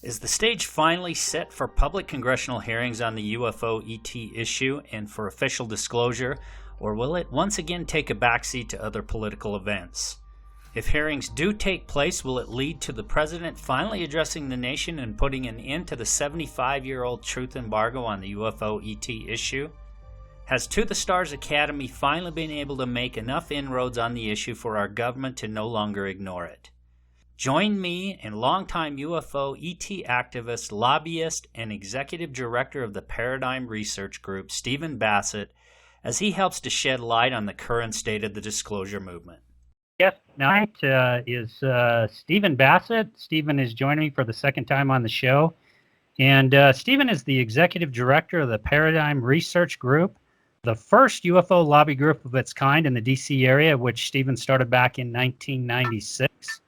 Is the stage finally set for public congressional hearings on the UFO-ET issue and for official disclosure, or will it once again take a backseat to other political events? If hearings do take place, will it lead to the president finally addressing the nation and putting an end to the 75-year-old truth embargo on the UFO-ET issue? Has To the Stars Academy finally been able to make enough inroads on the issue for our government to no longer ignore it? Join me and longtime UFO-ET activist, lobbyist, and executive director of the Paradigm Research Group, Stephen Bassett, as he helps to shed light on the current state of the disclosure movement. Guest tonight is Stephen Bassett. Stephen is joining me for the second time on the show. And Stephen is the executive director of the Paradigm Research Group, the first UFO lobby group of its kind in the D.C. area, which Stephen started back in 1996.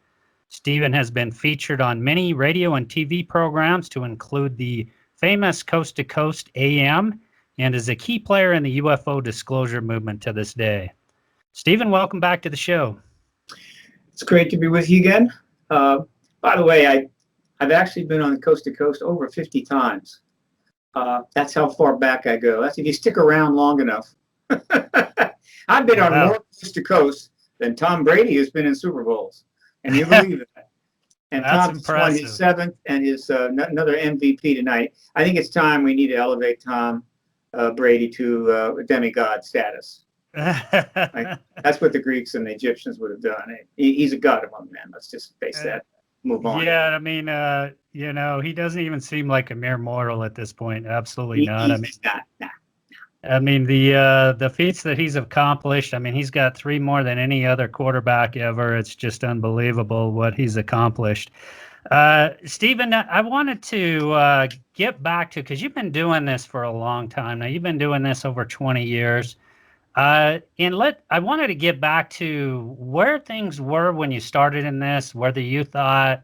Stephen has been featured on many radio and TV programs to include the famous Coast to Coast AM and is a key player in the UFO disclosure movement to this day. Stephen, welcome back to the show. It's great to be with you again. By the way, I've actually been on the Coast to Coast over 50 times. That's how far back I go. That's if you stick around long enough. I've been on more Coast to Coast than Tom Brady has been in Super Bowls. And you believe that. And Tom's won his seventh and his another MVP tonight. I think it's time we need to elevate Tom Brady to demigod status. That's what the Greeks and the Egyptians would have done. He's a god among men. Let's just face that. Move on. Yeah, I mean, he doesn't even seem like a mere mortal at this point. Absolutely not. He's not. I mean, the feats that he's accomplished, I mean, he's got 3 more than any other quarterback ever. It's just unbelievable what he's accomplished. Stephen, I wanted to get back to, because you've been doing this for a long time now. You've been doing this over 20 years. I wanted to get back to where things were when you started in this, whether you thought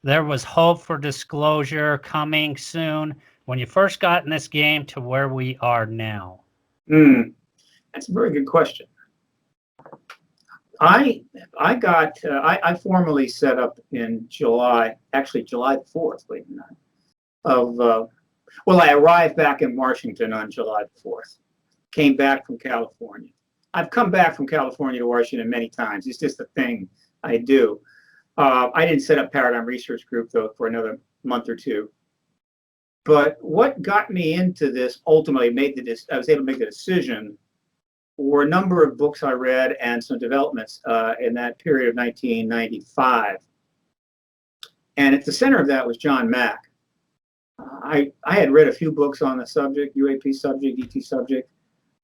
there was hope for disclosure coming soon when you first got in this game to where we are now. That's a very good question. I formally set up in July, actually July 4th, believe it or not, I arrived back in Washington on July 4th. Came back from California. I've come back from California to Washington many times. It's just a thing I do. I didn't set up Paradigm Research Group, though, for another month or two. But what got me into this, ultimately I was able to make the decision, were a number of books I read and some developments in that period of 1995. And at the center of that was John Mack. I had read a few books on the subject, UAP subject, ET subject.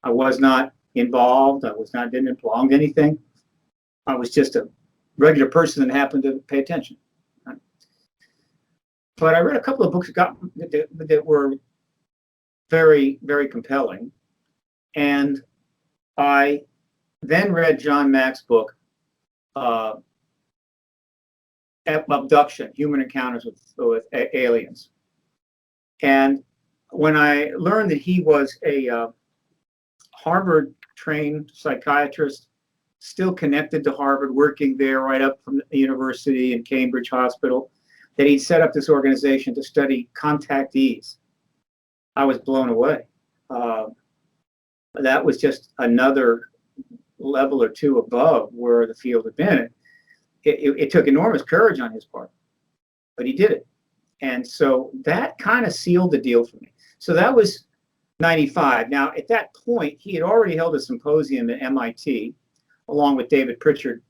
I was not involved. Didn't belong to anything. I was just a regular person that happened to pay attention. But I read a couple of books that were very, very compelling. And I then read John Mack's book, Abduction, Human Encounters with Aliens. And when I learned that he was a Harvard-trained psychiatrist, still connected to Harvard, working there right up from the university and Cambridge Hospital, that he'd set up this organization to study contactees, I was blown away. That was just another level or two above where the field had been. It took enormous courage on his part, but he did it. And so that kind of sealed the deal for me. So that was 95. Now, at that point, he had already held a symposium at MIT, along with David Pritchard,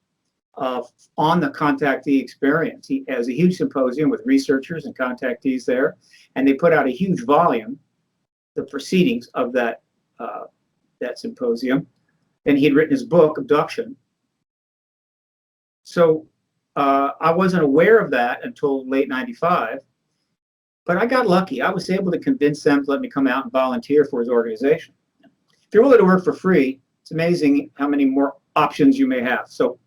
on the contactee experience. He has a huge symposium with researchers and contactees there, and they put out a huge volume, the proceedings of that symposium. And he had written his book, Abduction. So I wasn't aware of that until late 95. But I got lucky. I was able to convince them to let me come out and volunteer for his organization. If you're willing to work for free, it's amazing how many more options you may have. So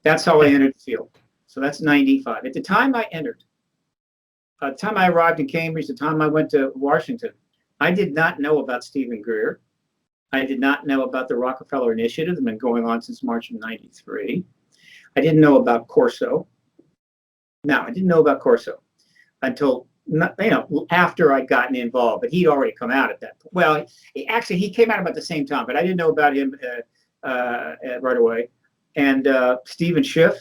that's how I entered the field. So that's 95. At the time I entered, the time I arrived in Cambridge, the time I went to Washington, I did not know about Stephen Greer. I did not know about the Rockefeller Initiative that had been going on since March of 93. I didn't know about Corso. No, I didn't know about Corso. until, after I'd gotten involved, but he'd already come out at that point. Well, he came out about the same time, but I didn't know about him right away. And Stephen Schiff,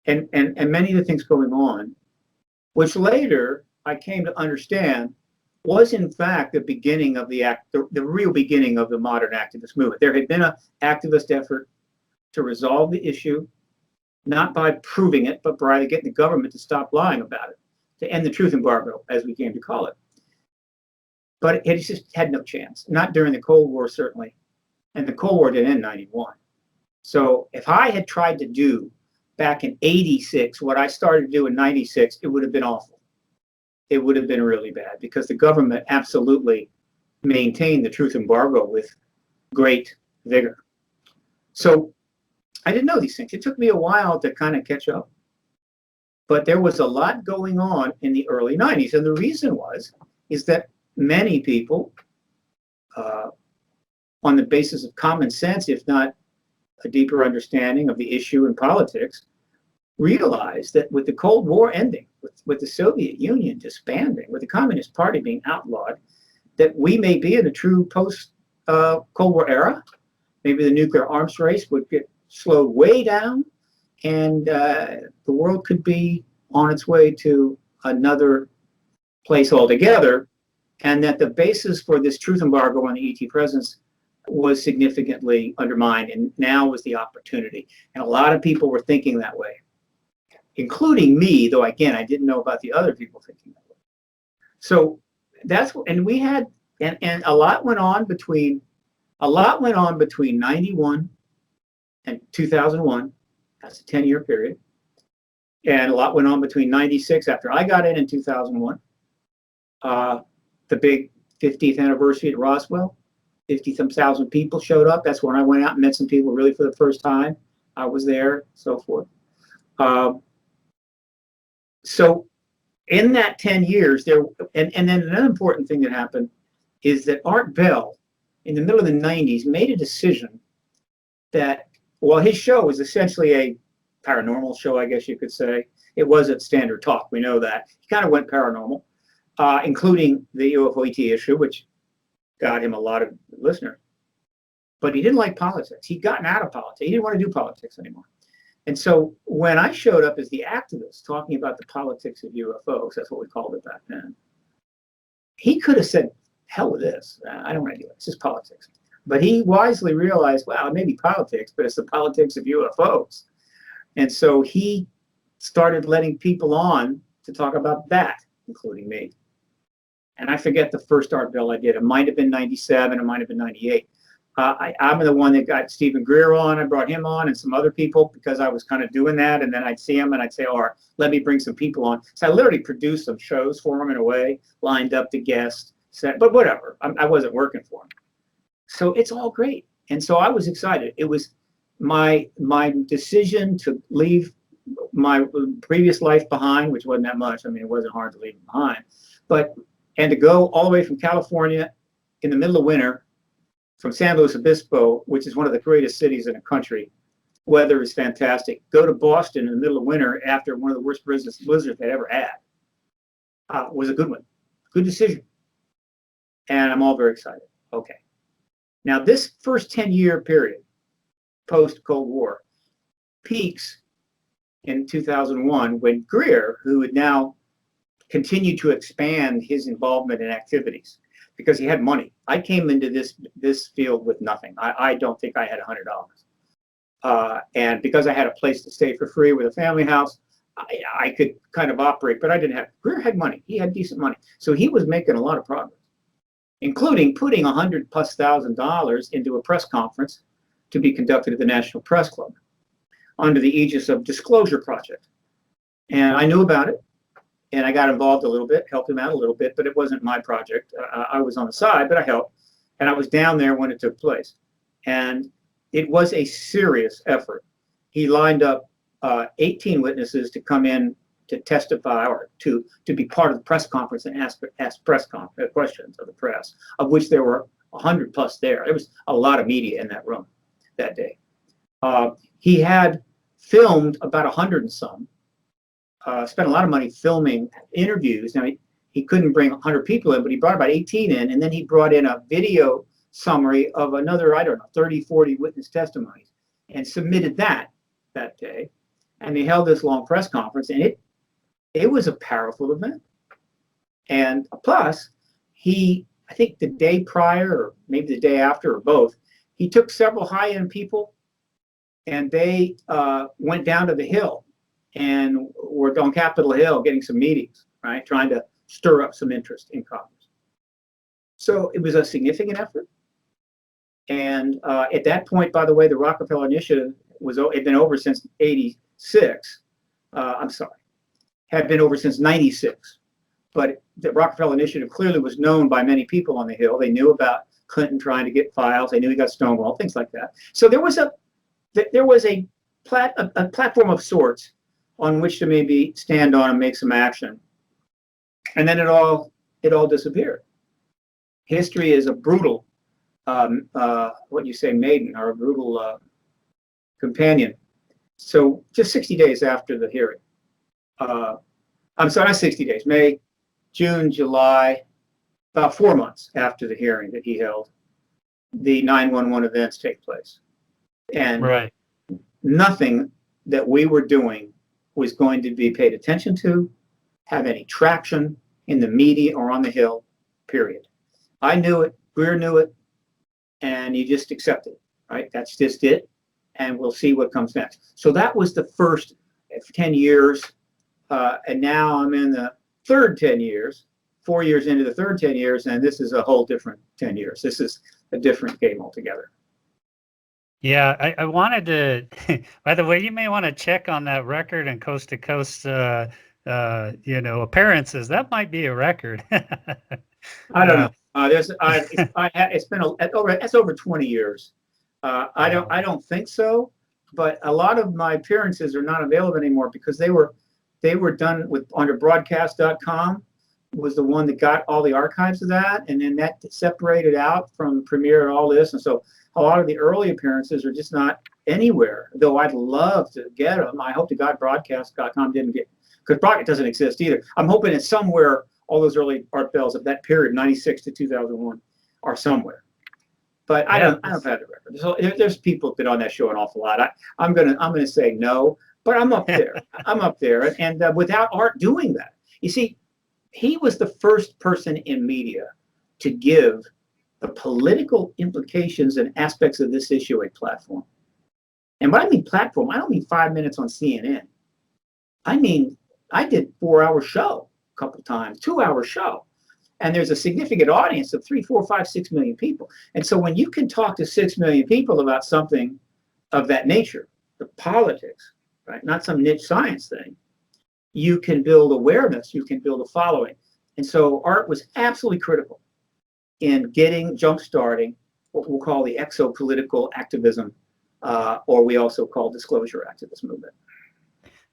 and many of the things going on, which later I came to understand was in fact the beginning of the real beginning of the modern activist movement. There had been an activist effort to resolve the issue, not by proving it, but by getting the government to stop lying about it, to end the truth embargo, as we came to call it. But it just had no chance, not during the Cold War, certainly. And the Cold War didn't end in 91. So if I had tried to do back in 86 what I started to do in 96, it would have been awful. It would have been really bad because the government absolutely maintained the truth embargo with great vigor. So I didn't know these things. It took me a while to kind of catch up. But there was a lot going on in the early 90s. And the reason is that many people, on the basis of common sense, if not a deeper understanding of the issue in politics, realized that with the Cold War ending, with the Soviet Union disbanding, with the Communist Party being outlawed, that we may be in a true post-Cold War era. Maybe the nuclear arms race would get slowed way down, and the world could be on its way to another place altogether, and that the basis for this truth embargo on the ET presence was significantly undermined, and now was the opportunity. And a lot of people were thinking that way, including me, though again, I didn't know about the other people thinking that way. So that's what, and we had, and a lot went on between 91 and 2001. That's a 10-year period. And a lot went on between 96, after I got in 2001. The big 50th anniversary at Roswell, 50,000 people showed up. That's when I went out and met some people really for the first time. I was there, so forth. So in that 10 years, and then another important thing that happened is that Art Bell, in the middle of the 90s, made a decision that, well, his show was essentially a paranormal show, I guess you could say. It wasn't standard talk, we know that. He kind of went paranormal, including the UFO-ET issue, which got him a lot of listeners. But he didn't like politics. He'd gotten out of politics. He didn't want to do politics anymore. And so when I showed up as the activist talking about the politics of UFOs, that's what we called it back then, he could have said, hell with this. I don't want to do it. It's just politics. But he wisely realized, well, it may be politics, but it's the politics of UFOs. And so he started letting people on to talk about that, including me. And I forget the first Art Bell I did. It might have been 97, it might have been 98. I'm the one that got Stephen Greer on. I brought him on and some other people because I was kind of doing that. And then I'd see him and I'd say, all right, let me bring some people on. So I literally produced some shows for him in a way, lined up the guests, but whatever. I wasn't working for him. So it's all great. And so I was excited. It was my decision to leave my previous life behind, which wasn't that much. I mean, it wasn't hard to leave it behind. And to go all the way from California in the middle of winter, from San Luis Obispo, which is one of the greatest cities in the country. Weather is fantastic. Go to Boston in the middle of winter after one of the worst blizzards they ever had. Was a good one. Good decision. And I'm all very excited. Okay. Now, this first 10-year period, post-Cold War, peaks in 2001 when Greer, who had now continued to expand his involvement in activities, because he had money. I came into this field with nothing. I don't think I had $100. And because I had a place to stay for free with a family house, I could kind of operate, but I didn't have, Greer had money. He had decent money. So he was making a lot of progress, including putting $100,000+ into a press conference to be conducted at the National Press Club under the aegis of Disclosure Project. And I knew about it. And I got involved a little bit, helped him out a little bit, but it wasn't my project. I was on the side, but I helped. And I was down there when it took place. And it was a serious effort. He lined up 18 witnesses to come in to testify or to be part of the press conference and ask questions of the press, of which there were 100+ there. There was a lot of media in that room that day. He had filmed about 100 and some, spent a lot of money filming interviews. Now, he couldn't bring 100 people in, but he brought about 18 in, and then he brought in a video summary of another, I don't know, 30, 40 witness testimonies, and submitted that day. And they held this long press conference, and it was a powerful event. And plus, I think the day prior, or maybe the day after, or both, he took several high-end people, and they went down to the Hill and were on Capitol Hill getting some meetings, right, trying to stir up some interest in Congress. So it was a significant effort. And at that point, by the way, the Rockefeller Initiative had been over since '86. Had been over since '96. But the Rockefeller Initiative clearly was known by many people on the Hill. They knew about Clinton trying to get files. They knew he got stonewalled, things like that. So there was a platform of sorts on which to maybe stand on and make some action. And then it all disappeared. History is a brutal, maiden, or a brutal companion. So just 60 days after the hearing, I'm sorry, not 60 days, May, June, July, about 4 months after the hearing that he held, the 9/11 events take place. And Right. nothing that we were doing was going to be paid attention to, have any traction in the media or on the Hill, period. I knew it, Greer knew it, and you just accept it, right? That's just it, and we'll see what comes next. So that was the first 10 years, and now I'm in the third 10 years, 4 years into the third 10 years, and this is a whole different 10 years. This is a different game altogether. Yeah, I wanted to, by the way, you may want to check on that record and coast to coast, appearances. That might be a record. I don't know. It's been it's over 20 years. I don't think so, but a lot of my appearances are not available anymore because they were done under broadcast.com was the one that got all the archives of that, and then that separated out from Premiere and all this, and so a lot of the early appearances are just not anywhere. Though I'd love to get them. I hope to God broadcast.com didn't get, because broadcast doesn't exist either. I'm hoping it's somewhere. All those early Art Bells of that period, '96 to 2001, are somewhere. But I don't have the record. So there's people who've been on that show an awful lot. I'm gonna say no, but I'm up there. I'm up there, and without Art doing that, you see, he was the first person in media to give the political implications and aspects of this issue a platform. And when I mean platform, I don't mean 5 minutes on CNN. I mean, I did 4-hour show a couple times, 2-hour show. And there's a significant audience of 3, 4, 5, 6 million people. And so when you can talk to 6 million people about something of that nature, the politics, right? Not some niche science thing, you can build awareness, you can build a following. And so Art was absolutely critical in jump-starting what we'll call the exopolitical activism, or we also call disclosure activist movement.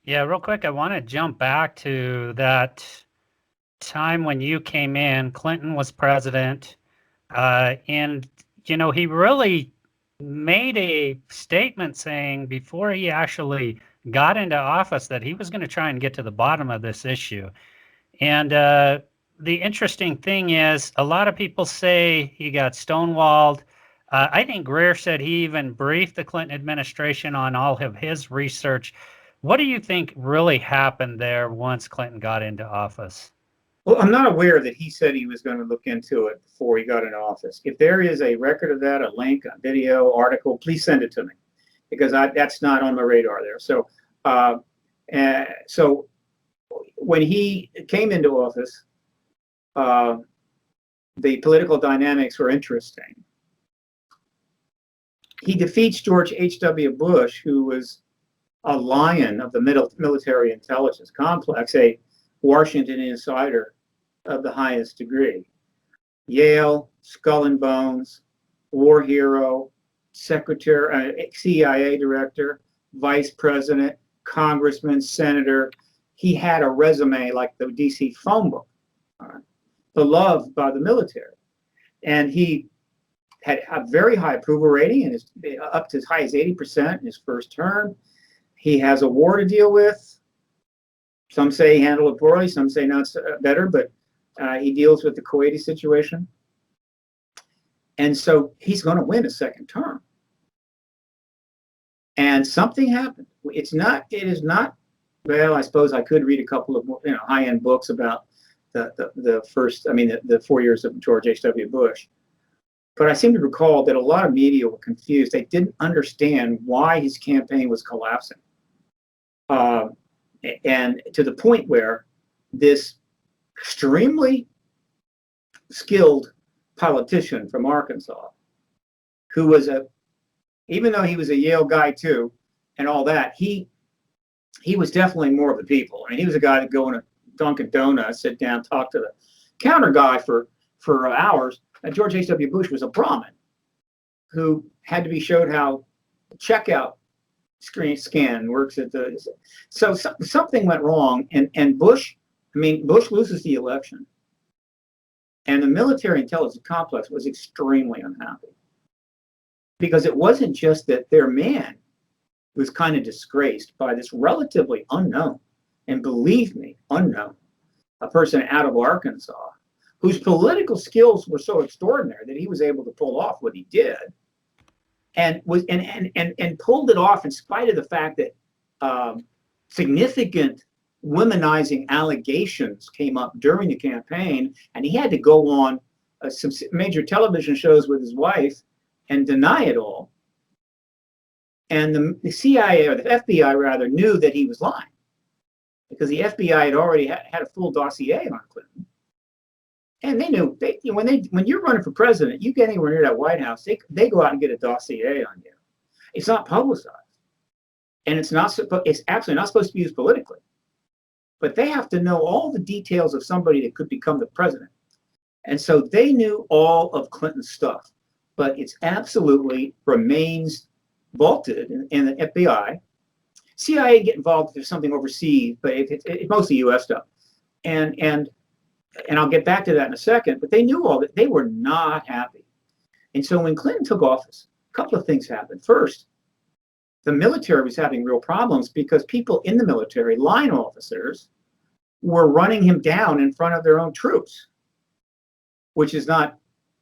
Yeah, real quick, I want to jump back to that time when you came in. Clinton was president, and he really made a statement saying before he actually got into office that he was going to try and get to the bottom of this issue. And the interesting thing is, a lot of people say he got stonewalled. I think Greer said he even briefed the Clinton administration on all of his research. What do you think really happened there once Clinton got into office? Well, I'm not aware that he said he was going to look into it before he got into office. If there is a record of that, a link, a video, article, please send it to me, because that's not on my radar there. So, so when he came into office, the political dynamics were interesting. He defeats George H.W. Bush, who was a lion of the military intelligence complex, a Washington insider of the highest degree. Yale, Skull and Bones, war hero, secretary, CIA director, vice president, congressman, senator. He had a resume like the DC phone book, beloved by the military. And he had a very high approval rating, and is up to as high as 80% in his first term. He has a war to deal with. Some say he handled it poorly, some say not better, but he deals with the Kuwaiti situation. And so he's going to win a second term. And something happened. It is not, well, I suppose I could read a couple of high-end books about the 4 years of George H.W. Bush. But I seem to recall that a lot of media were confused. They didn't understand why his campaign was collapsing. And to the point where this extremely skilled politician from Arkansas, who was even though he was a Yale guy too, and all that, he was definitely more of the people. I mean, he was a guy that go in a Dunkin' Donuts, sit down, talk to the counter guy for hours. And George H.W. Bush was a Brahmin who had to be showed how checkout scan works at the. So something went wrong, and Bush loses the election, and the military intelligence complex was extremely unhappy, because it wasn't just that their man was kind of disgraced by this relatively unknown, and believe me, unknown, a person out of Arkansas whose political skills were so extraordinary that he was able to pull off what he did, and pulled it off in spite of the fact that significant womanizing allegations came up during the campaign, and he had to go on some major television shows with his wife and deny it all. And the CIA, or the FBI rather, knew that he was lying, because the FBI had already had a full dossier on Clinton. And they knew, when you're running for president, you get anywhere near that White House, they go out and get a dossier on you. It's not publicized, and it's absolutely not supposed to be used politically. But they have to know all the details of somebody that could become the president. And so they knew all of Clinton's stuff, but it's absolutely remains vaulted in the FBI. CIA get involved if there's something overseas, but it's mostly U.S. stuff. And I'll get back to that in a second, but they knew all that. They were not happy. And so when Clinton took office, a couple of things happened. First, the military was having real problems because people in the military, line officers, were running him down in front of their own troops, which is not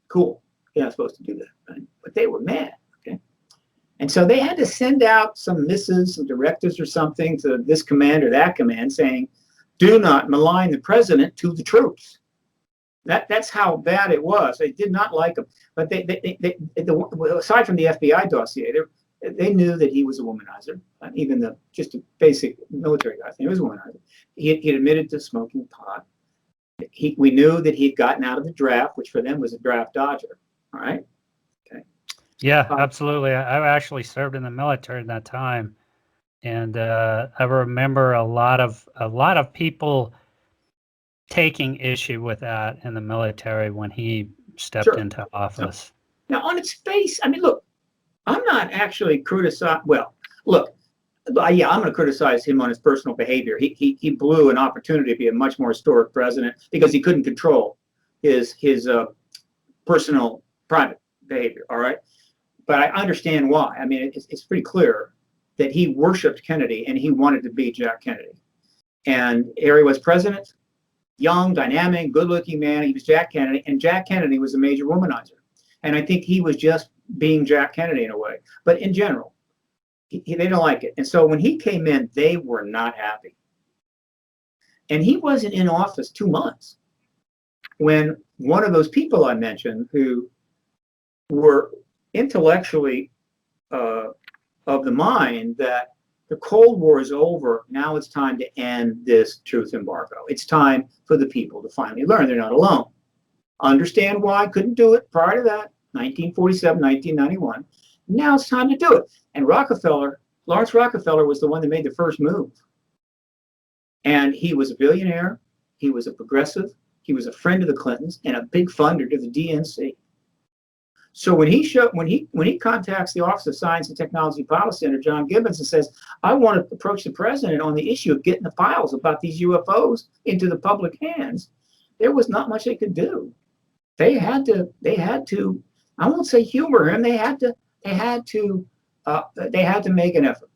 cool. You're not supposed to do that, right? But they were mad, okay? And so they had to send out some missives, some directives or something to this command or that command saying, do not malign the president to the troops. That's how bad it was. They did not like him. But aside from the FBI dossier, they knew that he was a womanizer. Even just a basic military guy, he was a womanizer. He admitted to smoking pot. We knew that he'd gotten out of the draft, which for them was a draft dodger. All right. Okay. Yeah, absolutely. I actually served in the military at that time, and I remember a lot of people taking issue with that in the military when he stepped into office. Now, on its face, I mean, look, I'm not actually criticizing. Well, look, yeah, I'm going to criticize him on his personal behavior. He blew an opportunity to be a much more historic president because he couldn't control his personal private behavior. All right, but I understand why. I mean, it's pretty clear that he worshipped Kennedy and he wanted to be Jack Kennedy. And here he was president, young, dynamic, good-looking man. He was Jack Kennedy, and Jack Kennedy was a major womanizer. And I think he was just being Jack Kennedy in a way. But in general, they didn't like it. And so when he came in, they were not happy. And he wasn't in office 2 months when one of those people I mentioned who were intellectually of the mind that the Cold War is over, now it's time to end this truth embargo. It's time for the people to finally learn they're not alone. Understand why? Couldn't do it prior to that, 1947, 1991. Now it's time to do it. And Lawrence Rockefeller was the one that made the first move. And he was a billionaire, he was a progressive, he was a friend of the Clintons, and a big funder to the DNC. So when he contacts the Office of Science and Technology Policy Center, John Gibbons, and says, I want to approach the president on the issue of getting the files about these UFOs into the public hands, there was not much they could do. They had to, I won't say humor him, they had to make an effort.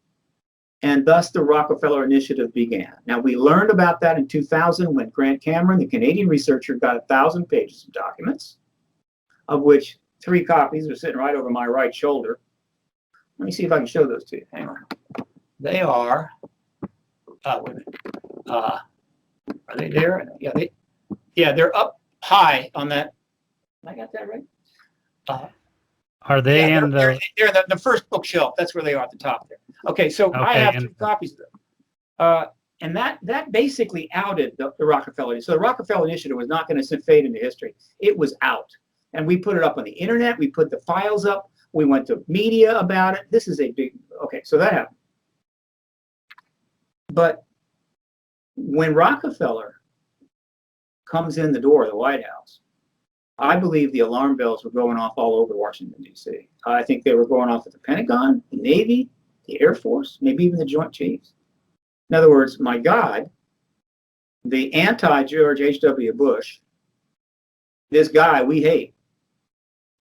And thus the Rockefeller Initiative began. Now, we learned about that in 2000 when Grant Cameron, the Canadian researcher, got 1,000 pages of documents, of which 3 copies are sitting right over my right shoulder. Let me see if I can show those to you. Hang on. They are, wait a minute. Are they there? Yeah, they're up high on that. I got that right? Are they in they're the first bookshelf. That's where they are at the top there. Okay, so I have 2 copies of them. And that basically outed the Rockefeller. So the Rockefeller Initiative was not going to fade into history. It was out. And we put it up on the internet. We put the files up. We went to media about it. This is a big, okay, so that happened. But when Rockefeller comes in the door of the White House, I believe the alarm bells were going off all over Washington, D.C. I think they were going off at the Pentagon, the Navy, the Air Force, maybe even the Joint Chiefs. In other words, my God, the anti-George H.W. Bush, this guy we hate,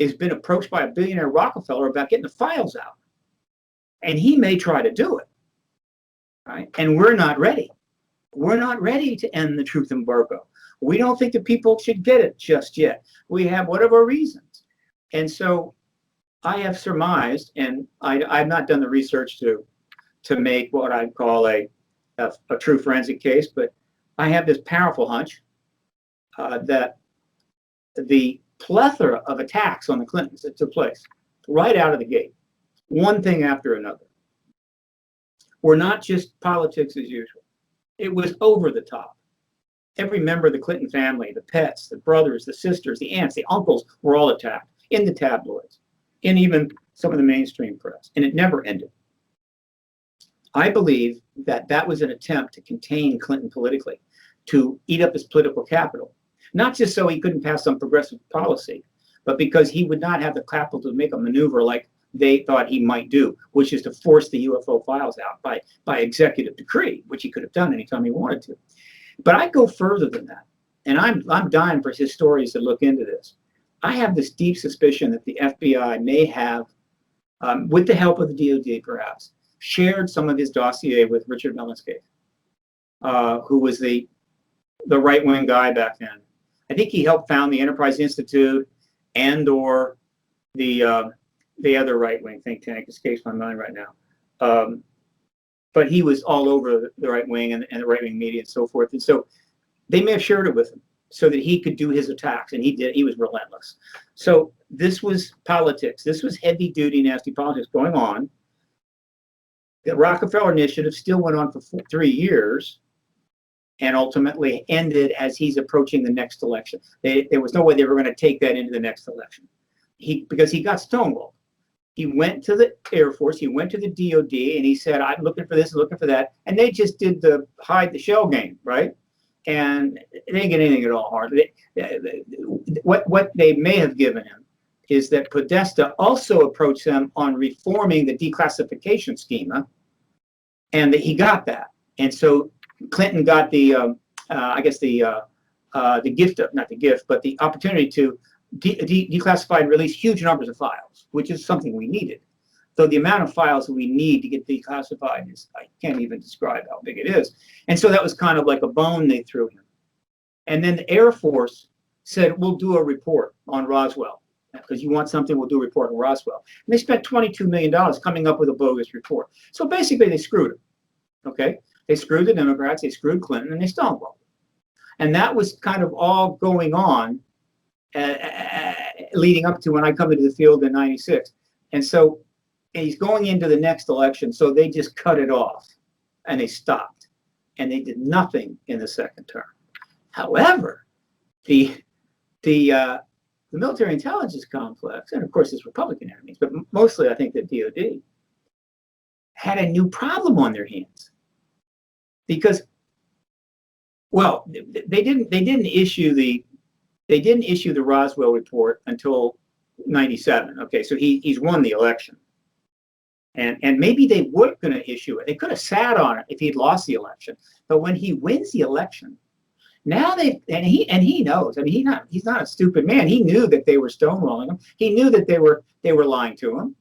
has been approached by a billionaire Rockefeller about getting the files out. And he may try to do it, right? And we're not ready. We're not ready to end the truth embargo. We don't think that people should get it just yet. We have whatever reasons. And so I have surmised, and I've not done the research to make what I'd call a true forensic case, but I have this powerful hunch that the plethora of attacks on the Clintons that took place right out of the gate, one thing after another, were not just politics as usual. It was over the top. Every member of the Clinton family, the pets, the brothers, the sisters, the aunts, the uncles were all attacked in the tabloids, in even some of the mainstream press, and it never ended. I believe that that was an attempt to contain Clinton politically, to eat up his political capital, not just so he couldn't pass some progressive policy, but because he would not have the capital to make a maneuver like they thought he might do, which is to force the UFO files out by executive decree, which he could have done anytime he wanted to. But I go further than that, and I'm dying for historians to look into this. I have this deep suspicion that the FBI may have, with the help of the DOD perhaps, shared some of his dossier with Richard Mellonscape, who was the right-wing guy back then. I think he helped found the Enterprise Institute and/or the other right-wing think tank. Escapes my mind right now. But he was all over the right wing and the right wing media and so forth. And so they may have shared it with him so that he could do his attacks. And he did. He was relentless. So this was politics. This was heavy duty, nasty politics going on. The Rockefeller Initiative still went on for 3 years and ultimately ended as he's approaching the next election. There was no way they were going to take that into the next election. Because he got stonewalled. He went to the Air Force, he went to the DOD, and he said, I'm looking for this, looking for that. And they just did the hide the shell game, right? And they didn't get anything at all hard. What they may have given him is that Podesta also approached them on reforming the declassification schema, and that he got that. And so Clinton got the gift of, not the gift, but the opportunity to declassify and release huge numbers of files, which is something we needed. Though the amount of files that we need to get declassified is, I can't even describe how big it is. And so that was kind of like a bone they threw him. And then the Air Force said, we'll do a report on Roswell. Because you want something, we'll do a report on Roswell. And they spent $22 million coming up with a bogus report. So basically they screwed him, okay? They screwed the Democrats, they screwed Clinton, and they stonewalled. And that was kind of all going on leading up to when I come into the field in '96. And so he's going into the next election, so they just cut it off and they stopped and they did nothing in the second term. However, the military intelligence complex, and of course his Republican enemies, but mostly I think the DOD, had a new problem on their hands. Because, well, they didn't issue the Roswell report until '97. Okay, so he's won the election, and maybe they were going to issue it. They could have sat on it if he'd lost the election. But when he wins the election, now he knows. I mean, he's not a stupid man. He knew that they were stonewalling him. He knew that they were lying to him.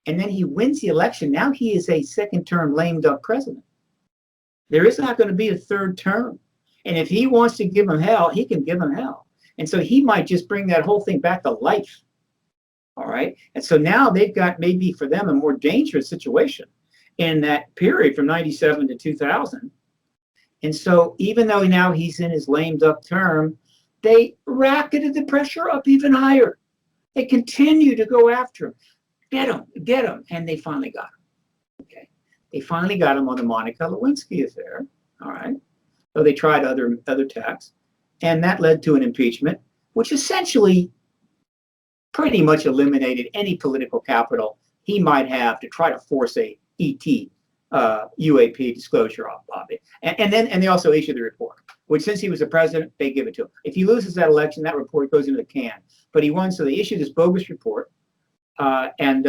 and then he wins the election. Now he is a second-term lame duck president. There is not going to be a third term. And if he wants to give him hell, he can give him hell. And so he might just bring that whole thing back to life. All right. And so now they've got maybe for them a more dangerous situation in that period from 97 to 2000. And so even though now he's in his lame duck term, they racketed the pressure up even higher. They continue to go after him. Get him. And they finally got him. Okay. They finally got him on the Monica Lewinsky affair. All right. So they tried other attacks. And that led to an impeachment, which essentially pretty much eliminated any political capital he might have to try to force a ET UAP disclosure off of it. And they also issued the report, which since he was the president, they give it to him. If he loses that election, that report goes into the can. But he won, so they issued this bogus report, and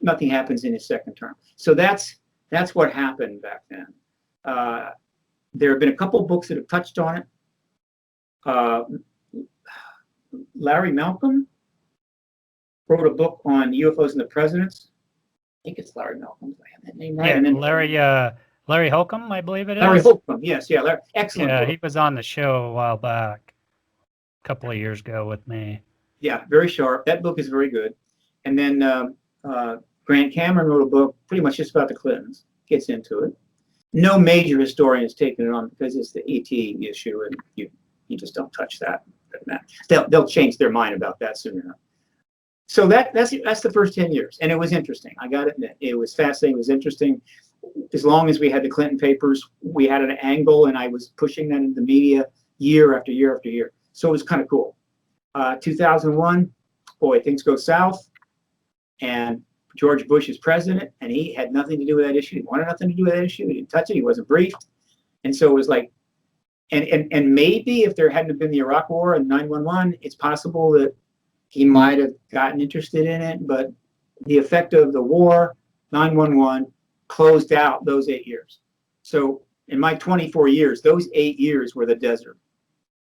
nothing happens in his second term. So that's what happened back then. There have been a couple of books that have touched on it. Larry Malcolm wrote a book on UFOs and the presidents. I think it's Larry Malcolm. I have that name right. Yeah, and then Larry Holcomb, I believe it is. Larry Holcomb, yes, yeah, Larry, excellent. Yeah, book. he was on the show a while back, a couple of years ago with me. Yeah, very sharp. That book is very good. And then Grant Cameron wrote a book pretty much just about the Clintons. Gets into it. No major historian has taken it on because it's the ET issue, and you just don't touch that. They'll change their mind about that soon enough. So that's the first 10 years, and it was interesting. I got to admit, it was fascinating. It was interesting. As long as we had the Clinton papers, we had an angle, and I was pushing that into the media year after year after year. So it was kind of cool. 2001, boy, things go south, and George Bush is president, and he had nothing to do with that issue. He wanted nothing to do with that issue. He didn't touch it. He wasn't briefed, and so it was like, and maybe if there hadn't been the Iraq War and 9/11, it's possible that he might have gotten interested in it. But the effect of the war, 9/11, closed out those 8 years. So in my 24 years, those 8 years were the desert,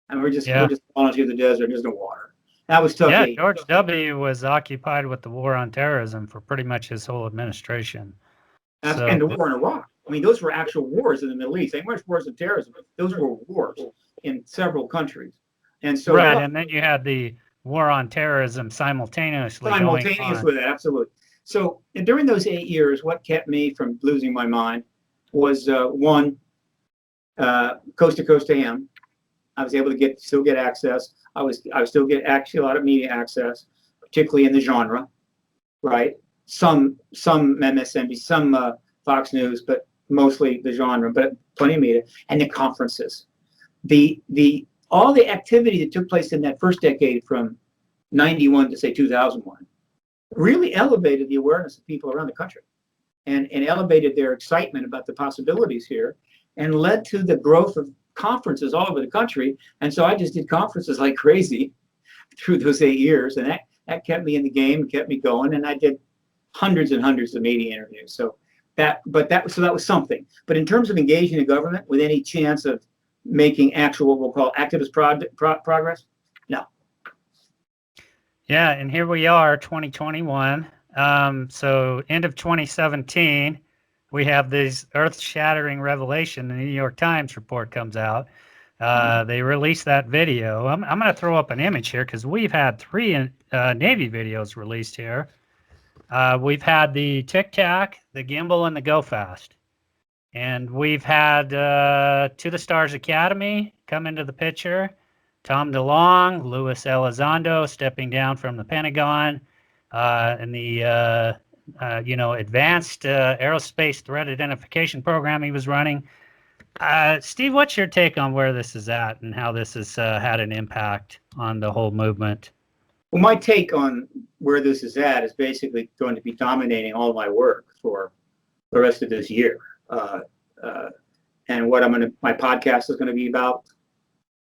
and we're just falling through the desert. There's no water. That was tough. Yeah, George W. was occupied with the war on terrorism for pretty much his whole administration. And the war in Iraq. I mean, those were actual wars in the Middle East. They weren't wars of terrorism. Those were wars in several countries. And so, right, and then you had the war on terrorism simultaneously going on. with it, absolutely. So during those 8 years, what kept me from losing my mind was one, coast to coast AM. I was able to still get access. I was still get actually a lot of media access, particularly in the genre, right? Some MSNBC, some Fox News, but mostly the genre, but plenty of media, and the conferences. All the activity that took place in that first decade from 91 to say 2001 really elevated the awareness of people around the country and elevated their excitement about the possibilities here and led to the growth of conferences all over the country. And so I just did conferences like crazy through those 8 years, and that kept me in the game, kept me going, and I did hundreds and hundreds of media interviews. So that was something. But in terms of engaging the government with any chance of making actual what we'll call activist progress, no. Yeah, and here we are, 2021. So end of 2017, we have this earth-shattering revelation. The New York Times report comes out. They released that video. I'm going to throw up an image here because we've had 3 Navy videos released here. We've had the Tic Tac, the Gimbal, and the Go Fast. And we've had To the Stars Academy come into the picture. Tom DeLonge, Luis Elizondo stepping down from the Pentagon, and the advanced aerospace threat identification program he was running. Steve, what's your take on where this is at and how this has had an impact on the whole movement? Well, my take on where this is at is basically going to be dominating all my work for the rest of this year. And what my podcast is going to be about,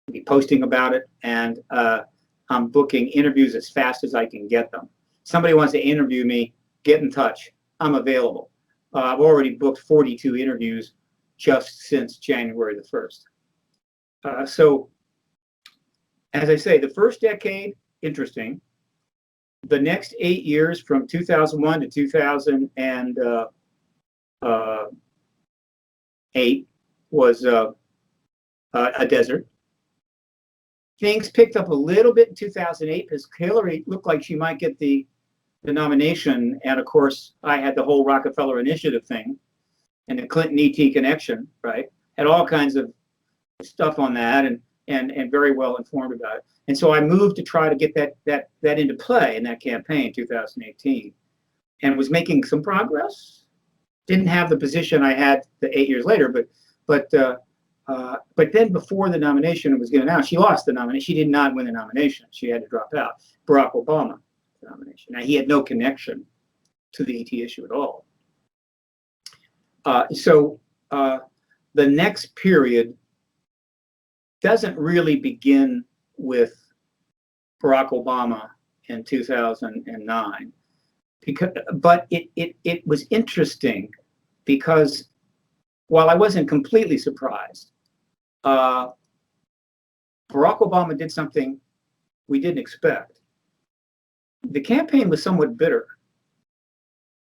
I'll be posting about it, and I'm booking interviews as fast as I can get them. Somebody wants to interview me, get in touch. I'm available. I've already booked 42 interviews just since January the 1st. So, as I say, the first decade, interesting. the next 8 years, from 2001 to 2008, was a desert. Things picked up a little bit in 2008 because Hillary looked like she might get the nomination, and of course, I had the whole Rockefeller Initiative thing and the Clinton ET connection, right? Had all kinds of stuff on that, and very well informed about it. And so I moved to try to get that into play in that campaign, 2018, and was making some progress. Didn't have the position I had the 8 years later, but then before the nomination was given out, she lost the nomination. She did not win the nomination. She had to drop out. Barack Obama, the nomination. Now, he had no connection to the ET issue at all. So the next period doesn't really begin with Barack Obama in 2009, but it was interesting because while I wasn't completely surprised, Barack Obama did something we didn't expect. The campaign was somewhat bitter,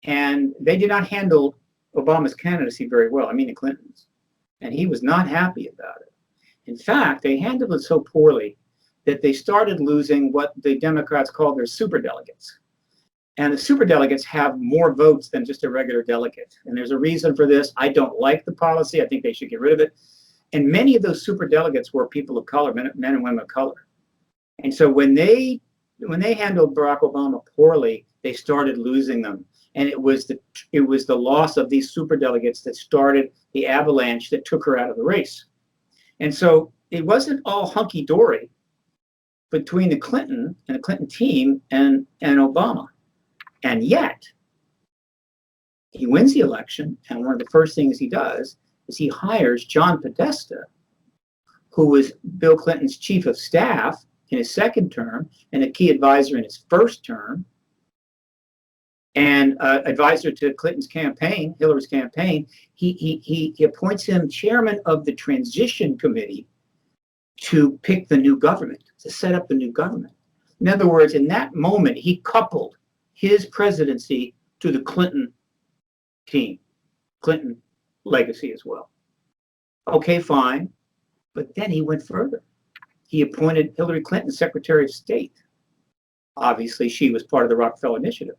and they did not handle Obama's candidacy very well. I mean, the Clintons, and he was not happy about it. In fact, they handled it so poorly that they started losing what the Democrats call their superdelegates. And the superdelegates have more votes than just a regular delegate. And there's a reason for this. I don't like the policy. I think they should get rid of it. And many of those superdelegates were people of color, men and women of color. And so when they handled Barack Obama poorly, they started losing them. And it was the loss of these superdelegates that started the avalanche that took her out of the race. And so it wasn't all hunky-dory between the Clinton and the Clinton team and Obama. And yet, he wins the election, and one of the first things he does is he hires John Podesta, who was Bill Clinton's chief of staff in his second term and a key advisor in his first term, and advisor to Clinton's campaign, Hillary's campaign. He appoints him chairman of the transition committee to pick the new government, to set up the new government. In other words, in that moment, he coupled his presidency to the Clinton team, Clinton legacy as well. Okay, fine. But then he went further. He appointed Hillary Clinton Secretary of State. Obviously, she was part of the Rockefeller Initiative.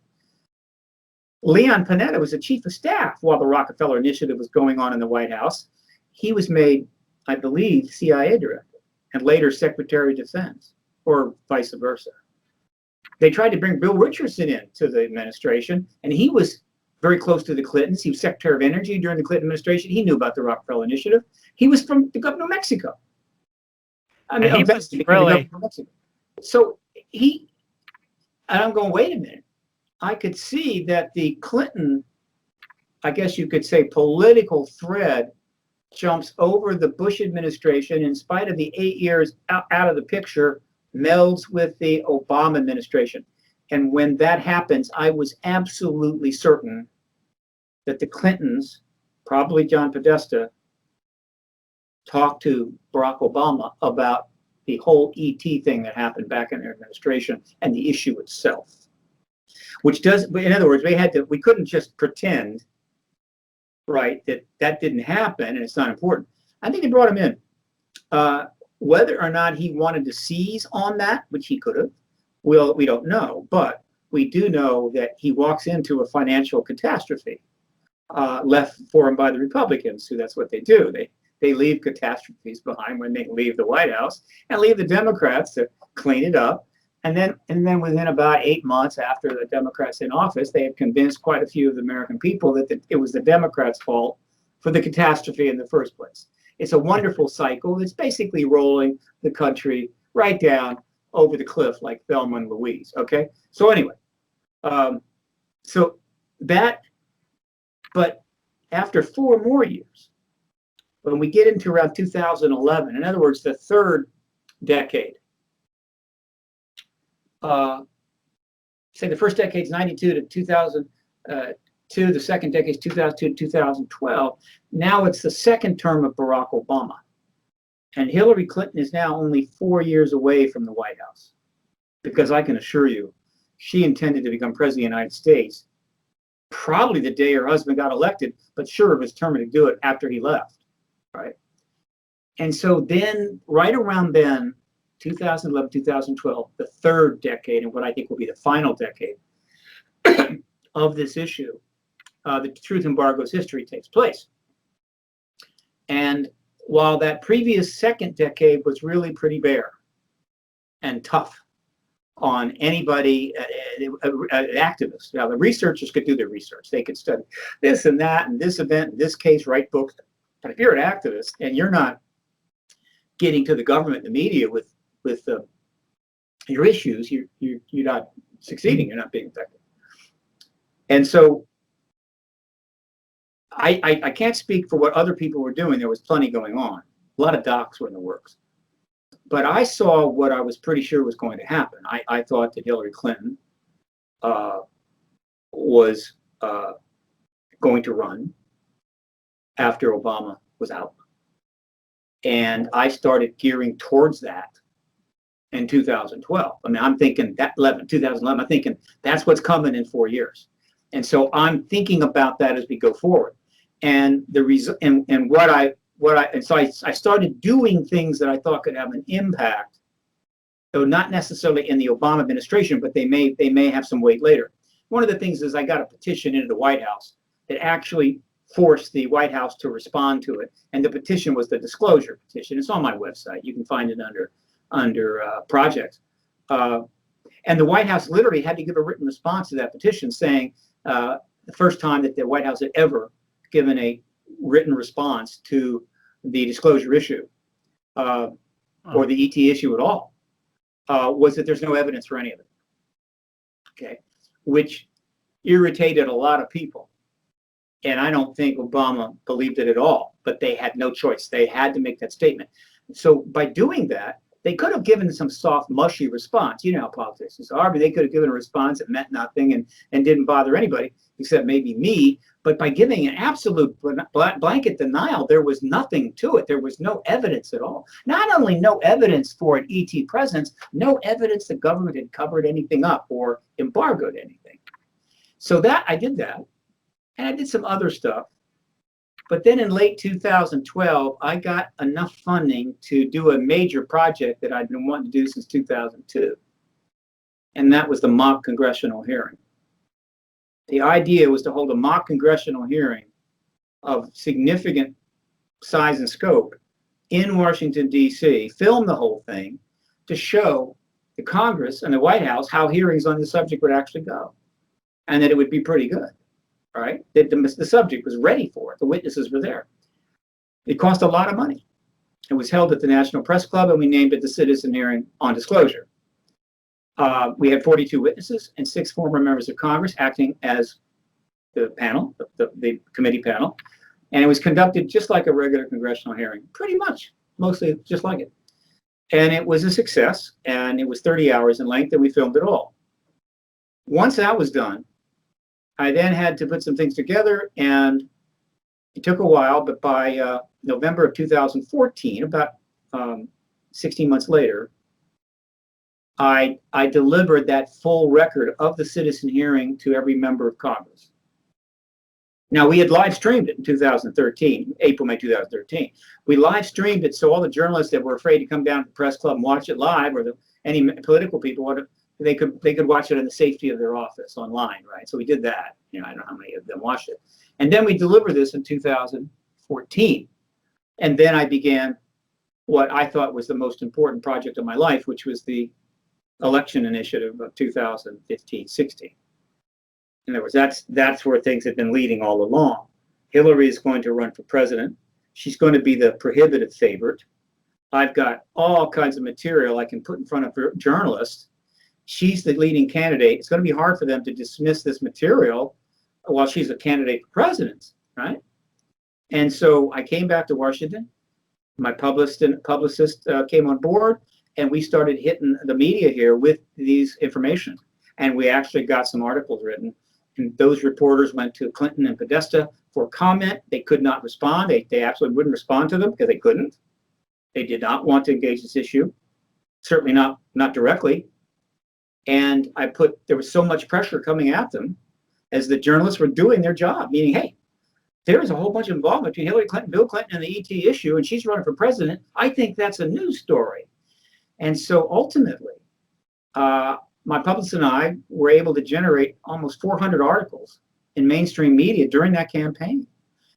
Leon Panetta was the chief of staff while the Rockefeller Initiative was going on in the White House. He was made, I believe, CIA director and later Secretary of Defense, or vice versa. They tried to bring Bill Richardson into the administration, and he was very close to the Clintons. He was Secretary of Energy during the Clinton administration. He knew about the Rockefeller Initiative. He was from the governor of Mexico. I mean, he was really... So and I'm going, wait a minute. I could see that the Clinton, I guess you could say, political thread jumps over the Bush administration, in spite of the 8 years out of the picture, melds with the Obama administration. And when that happens, I was absolutely certain that the Clintons, probably John Podesta, talked to Barack Obama about the whole ET thing that happened back in their administration and the issue itself. Which does, in other words, we couldn't just pretend, right, that didn't happen and it's not important. I think they brought him in. Whether or not he wanted to seize on that, which he could have, we don't know. But we do know that he walks into a financial catastrophe left for him by the Republicans, who that's what they do. They leave catastrophes behind when they leave the White House and leave the Democrats to clean it up. And then within about 8 months after the Democrats in office, they had convinced quite a few of the American people that it was the Democrats' fault for the catastrophe in the first place. It's a wonderful cycle. It's basically rolling the country right down over the cliff like Thelma and Louise, okay? So anyway, but after 4 more years, when we get into around 2011, in other words, the third decade, say the first decade's 92 to 2002, the second decade's 2002 to 2012. Now it's the second term of Barack Obama. And Hillary Clinton is now only 4 years away from the White House. Because I can assure you she intended to become president of the United States probably the day her husband got elected, but sure was determined to do it after he left, right? And so then, right around then, 2011, 2012, the third decade, and what I think will be the final decade of this issue, the truth embargo's history takes place. And while that previous second decade was really pretty bare and tough on anybody, activists. Now, the researchers could do their research. They could study this and that and this event, and this case, write books. But if you're an activist and you're not getting to the government, the media with your issues, you're not succeeding. You're not being effective. And so I can't speak for what other people were doing. There was plenty going on. A lot of docs were in the works. But I saw what I was pretty sure was going to happen. I thought that Hillary Clinton was going to run after Obama was out. And I started gearing towards that in 2012. I mean, I'm thinking 2011, I'm thinking that's what's coming in 4 years. And so I'm thinking about that as we go forward. And so I started doing things that I thought could have an impact, though not necessarily in the Obama administration, but they may have some weight later. One of the things is I got a petition into the White House that actually forced the White House to respond to it, and the petition was the disclosure petition. It's on my website. You can find it under projects. And the White House literally had to give a written response to that petition, saying the first time that the White House had ever given a written response to the disclosure issue or the ET issue at all, was that there's no evidence for any of it. Okay, which irritated a lot of people. And I don't think Obama believed it at all, but they had no choice. They had to make that statement. So by doing that, they could have given some soft, mushy response. You know how politicians are, but they could have given a response that meant nothing and didn't bother anybody except maybe me. But by giving an absolute blanket denial, there was nothing to it. There was no evidence at all. Not only no evidence for an ET presence, no evidence the government had covered anything up or embargoed anything. So that I did that. And I did some other stuff. But then in late 2012, I got enough funding to do a major project that I'd been wanting to do since 2002. And that was the mock congressional hearing. The idea was to hold a mock congressional hearing of significant size and scope in Washington, D.C., film the whole thing to show the Congress and the White House how hearings on the subject would actually go, and that it would be pretty good. Right? That the subject was ready for it. The witnesses were there. It cost a lot of money. It was held at the National Press Club, and we named it the Citizen Hearing on Disclosure. We had 42 witnesses and 6 former members of Congress acting as the panel, the committee panel. And it was conducted just like a regular congressional hearing, pretty much, mostly just like it. And it was a success, and it was 30 hours in length, and we filmed it all. Once that was done, I then had to put some things together, and it took a while, but by November of 2014, about 16 months later, I delivered that full record of the citizen hearing to every member of Congress. Now, we had live streamed it in 2013, April, May 2013. We live streamed it so all the journalists that were afraid to come down to the press club and watch it live, or any political people, they could watch it in the safety of their office online, right? So we did that. You know, I don't know how many of them watched it. And then we delivered this in 2014. And then I began what I thought was the most important project of my life, which was the election initiative of 2015-16. In other words, that's where things have been leading all along. Hillary is going to run for president. She's going to be the prohibitive favorite. I've got all kinds of material I can put in front of journalists. She's the leading candidate. It's going to be hard for them to dismiss this material while she's a candidate for president, right? And so I came back to Washington. My publicist came on board, and we started hitting the media here with these information. And we actually got some articles written. And those reporters went to Clinton and Podesta for comment. They could not respond. They absolutely wouldn't respond to them because they couldn't. They did not want to engage this issue, certainly not directly. And there was so much pressure coming at them as the journalists were doing their job, meaning, hey, there's a whole bunch of involvement between Hillary Clinton, Bill Clinton, and the ET issue, and she's running for president. I think that's a news story. And so ultimately, my publicist and I were able to generate almost 400 articles in mainstream media during that campaign.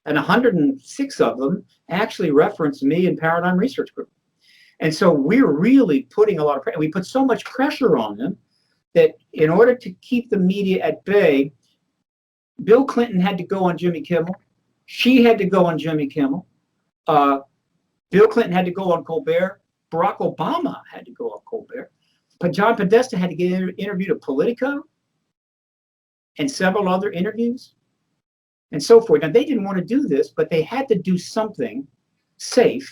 And 106 of them actually referenced me and Paradigm Research Group. And so we're really putting a lot of pressure. We put so much pressure on them that in order to keep the media at bay, Bill Clinton had to go on Jimmy Kimmel. She had to go on Jimmy Kimmel. Bill Clinton had to go on Colbert. Barack Obama had to go on Colbert. But John Podesta had to get interviewed at Politico and several other interviews and so forth. Now, they didn't want to do this, but they had to do something safe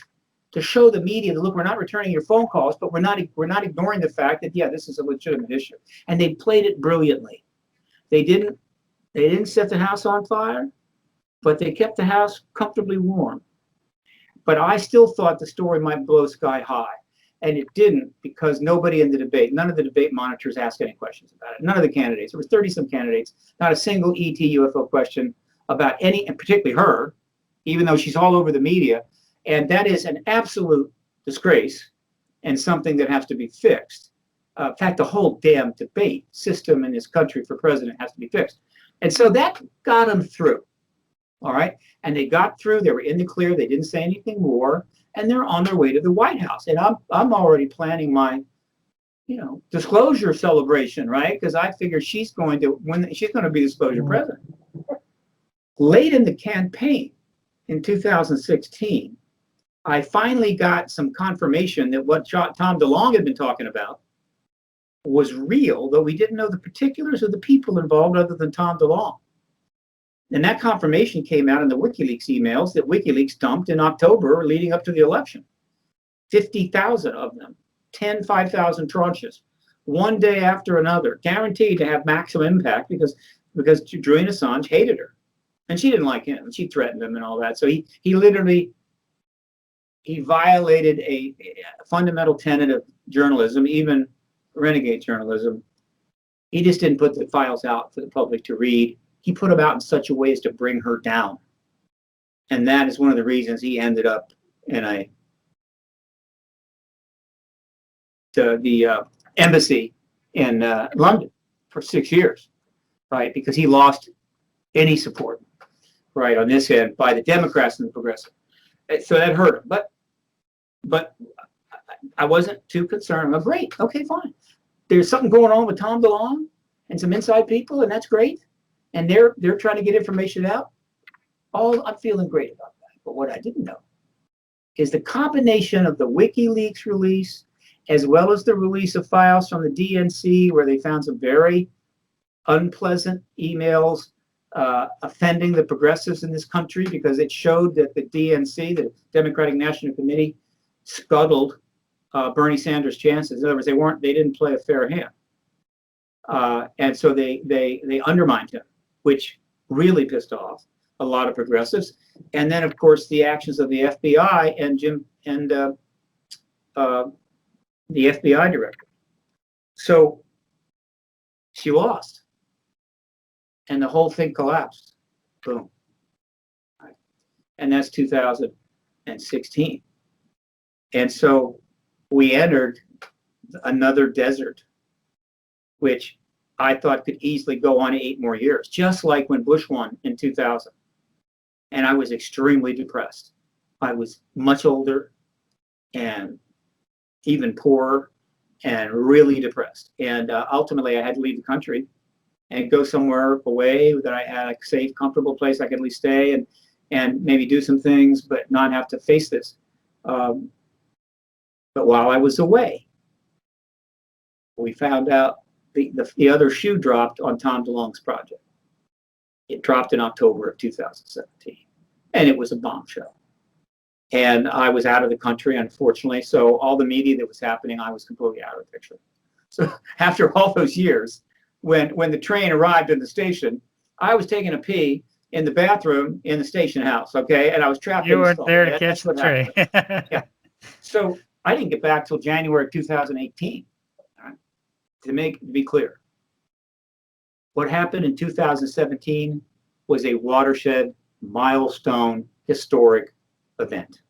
to show the media that, look, we're not returning your phone calls, but we're not ignoring the fact that, yeah, this is a legitimate issue. And they played it brilliantly. They didn't set the house on fire, but they kept the house comfortably warm. But I still thought the story might blow sky high. And it didn't, because nobody in the debate, none of the debate monitors asked any questions about it. None of the candidates. There were 30-some candidates, not a single ET UFO question about any, and particularly her, even though she's all over the media. And that is an absolute disgrace and something that has to be fixed. In fact, the whole damn debate system in this country for president has to be fixed. And so that got them through. All right. And they got through. They were in the clear. They didn't say anything more. And they're on their way to the White House. And I'm already planning my, disclosure celebration, right? Because I figure she's going to be disclosure president. Late in the campaign in 2016, I finally got some confirmation that what Tom DeLonge had been talking about was real, though we didn't know the particulars of the people involved other than Tom DeLonge. And that confirmation came out in the WikiLeaks emails that WikiLeaks dumped in October leading up to the election. 50,000 of them, 5,000 tranches, one day after another, guaranteed to have maximum impact because Julian Assange hated her. And she didn't like him, and she threatened him and all that. So he violated a fundamental tenet of journalism, even renegade journalism. He just didn't put the files out for the public to read. He put them out in such a way as to bring her down. And that is one of the reasons he ended up in the embassy in London for 6 years, right? Because he lost any support, right, on this end by the Democrats and the progressives. So that hurt him. But I wasn't too concerned. I'm great. Okay, fine. There's something going on with Tom DeLonge and some inside people, and that's great. And they're trying to get information out. I'm feeling great about that. But what I didn't know is the combination of the WikiLeaks release, as well as the release of files from the DNC, where they found some very unpleasant emails offending the progressives in this country, because it showed that the DNC, the Democratic National Committee, scuttled Bernie Sanders' chances. In other words, they didn't play a fair hand. And so they undermined him, which really pissed off a lot of progressives. And then, of course, the actions of the FBI and the FBI director. So she lost, and the whole thing collapsed. Boom. Right. And that's 2016. And so we entered another desert, which I thought could easily go on 8 more years, just like when Bush won in 2000. And I was extremely depressed. I was much older and even poorer and really depressed. And ultimately, I had to leave the country and go somewhere away that I had a safe, comfortable place I could at least stay and maybe do some things, but not have to face this. But while I was away, we found out the other shoe dropped on Tom DeLonge's project. It dropped in October of 2017, and it was a bombshell. And I was out of the country, unfortunately, so all the media that was happening, I was completely out of the picture. So after all those years, when the train arrived in the station, I was taking a pee in the bathroom in the station house, okay? And I was trapped in the You stall. weren't there to catch the train. Yeah. So I didn't get back till January of 2018. to be clear, what happened in 2017 was a watershed, milestone, historic event.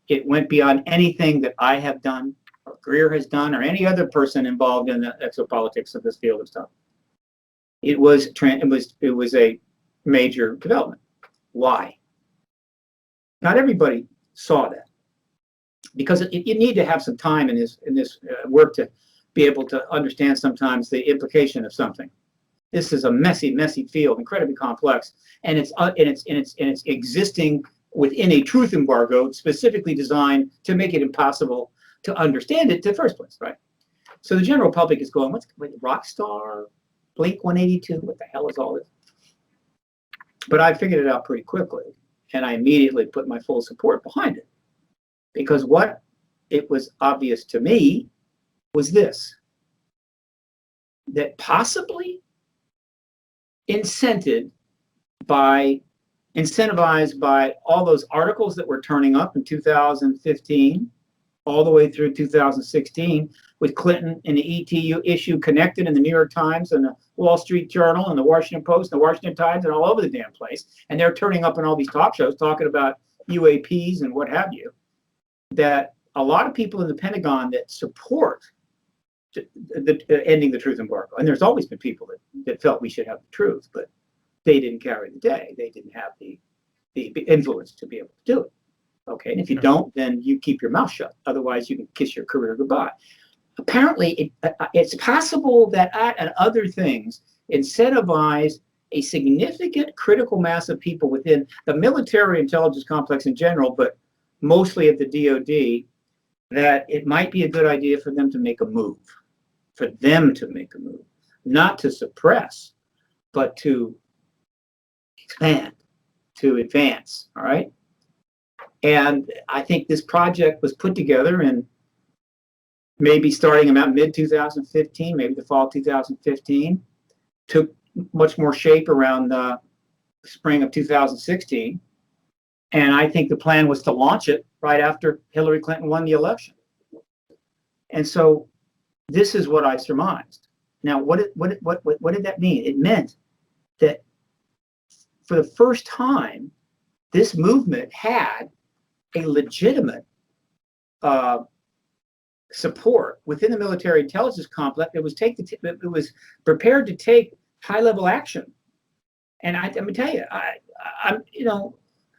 It went beyond anything that I have done, or Greer has done, or any other person involved in the exopolitics of this field of stuff. It was a major development. Why? Not everybody saw that, because you need to have some time in this work to be able to understand sometimes the implication of something. This is a messy field, incredibly complex, and it's existing within a truth embargo specifically designed to make it impossible to understand it in the first place, right? So the general public is going, what's Rockstar, Blink 182? What the hell is all this? But I figured it out pretty quickly, and I immediately put my full support behind it, because what it was obvious to me was this: that possibly incentivized by all those articles that were turning up in 2015 all the way through 2016, with Clinton and the ET issue connected in the New York Times and the Wall Street Journal and the Washington Post and the Washington Times and all over the damn place. And they're turning up in all these talk shows talking about UAPs and what have you, that a lot of people in the Pentagon that support ending the truth embargo, and there's always been people that felt we should have the truth, but they didn't carry the day. They didn't have the influence to be able to do it. Okay, and if you don't, then you keep your mouth shut. Otherwise, you can kiss your career goodbye. Apparently, it's possible that and other things incentivize a significant critical mass of people within the military intelligence complex in general, but mostly at the DoD, that it might be a good idea for them to make a move, not to suppress, but to expand, to advance, all right? And I think this project was put together in maybe starting about mid-2015, maybe the fall of 2015, took much more shape around the spring of 2016. And I think the plan was to launch it right after Hillary Clinton won the election. And so this is what I surmised. Now, what did that mean? It meant that for the first time, this movement had a legitimate support within the military intelligence complex. It was prepared to take high-level action. And I'm gonna tell you, I'm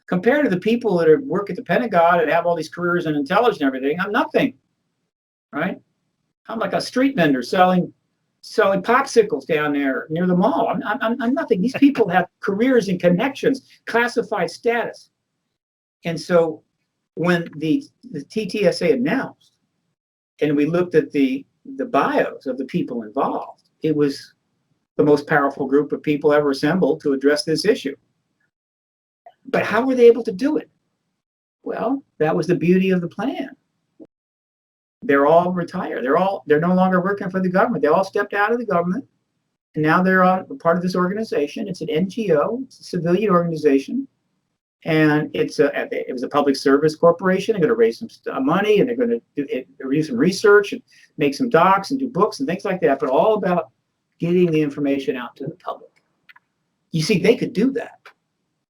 compared to the people that work at the Pentagon and have all these careers in intelligence and everything, I'm nothing, right? I'm like a street vendor selling popsicles down there near the mall. I'm nothing. These people have careers and connections, classified status. And so when the TTSA announced, and we looked at the bios of the people involved, it was the most powerful group of people ever assembled to address this issue. But how were they able to do it? Well, that was the beauty of the plan. They're all retired. They're no longer working for the government. They all stepped out of the government, and now they're on part of this organization. It's an NGO, it's a civilian organization, and it was a public service corporation. They're going to raise some money, and they're going to do some research and make some docs and do books and things like that, but all about getting the information out to the public. You see, they could do that,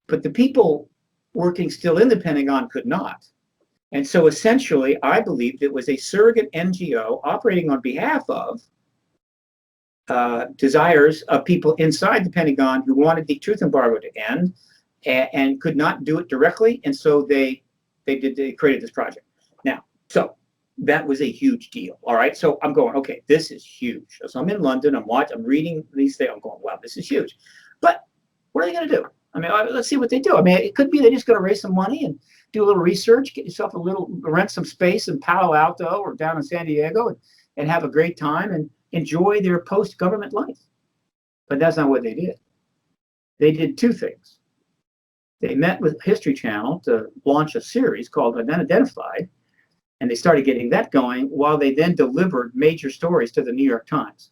but the people working still in the Pentagon could not. And so essentially, I believed it was a surrogate NGO operating on behalf of desires of people inside the Pentagon who wanted the truth embargo to end and could not do it directly. And so they created this project. Now, so that was a huge deal. All right. So I'm going, okay, this is huge. So I'm in London, I'm reading these things, I'm going, wow, this is huge. But what are they going to do? I mean, let's see what they do. I mean, it could be they're just going to raise some money and do a little research, get yourself rent some space in Palo Alto or down in San Diego and have a great time and enjoy their post-government life. But that's not what they did. They did two things. They met with History Channel to launch a series called Unidentified, and they started getting that going while they then delivered major stories to the New York Times.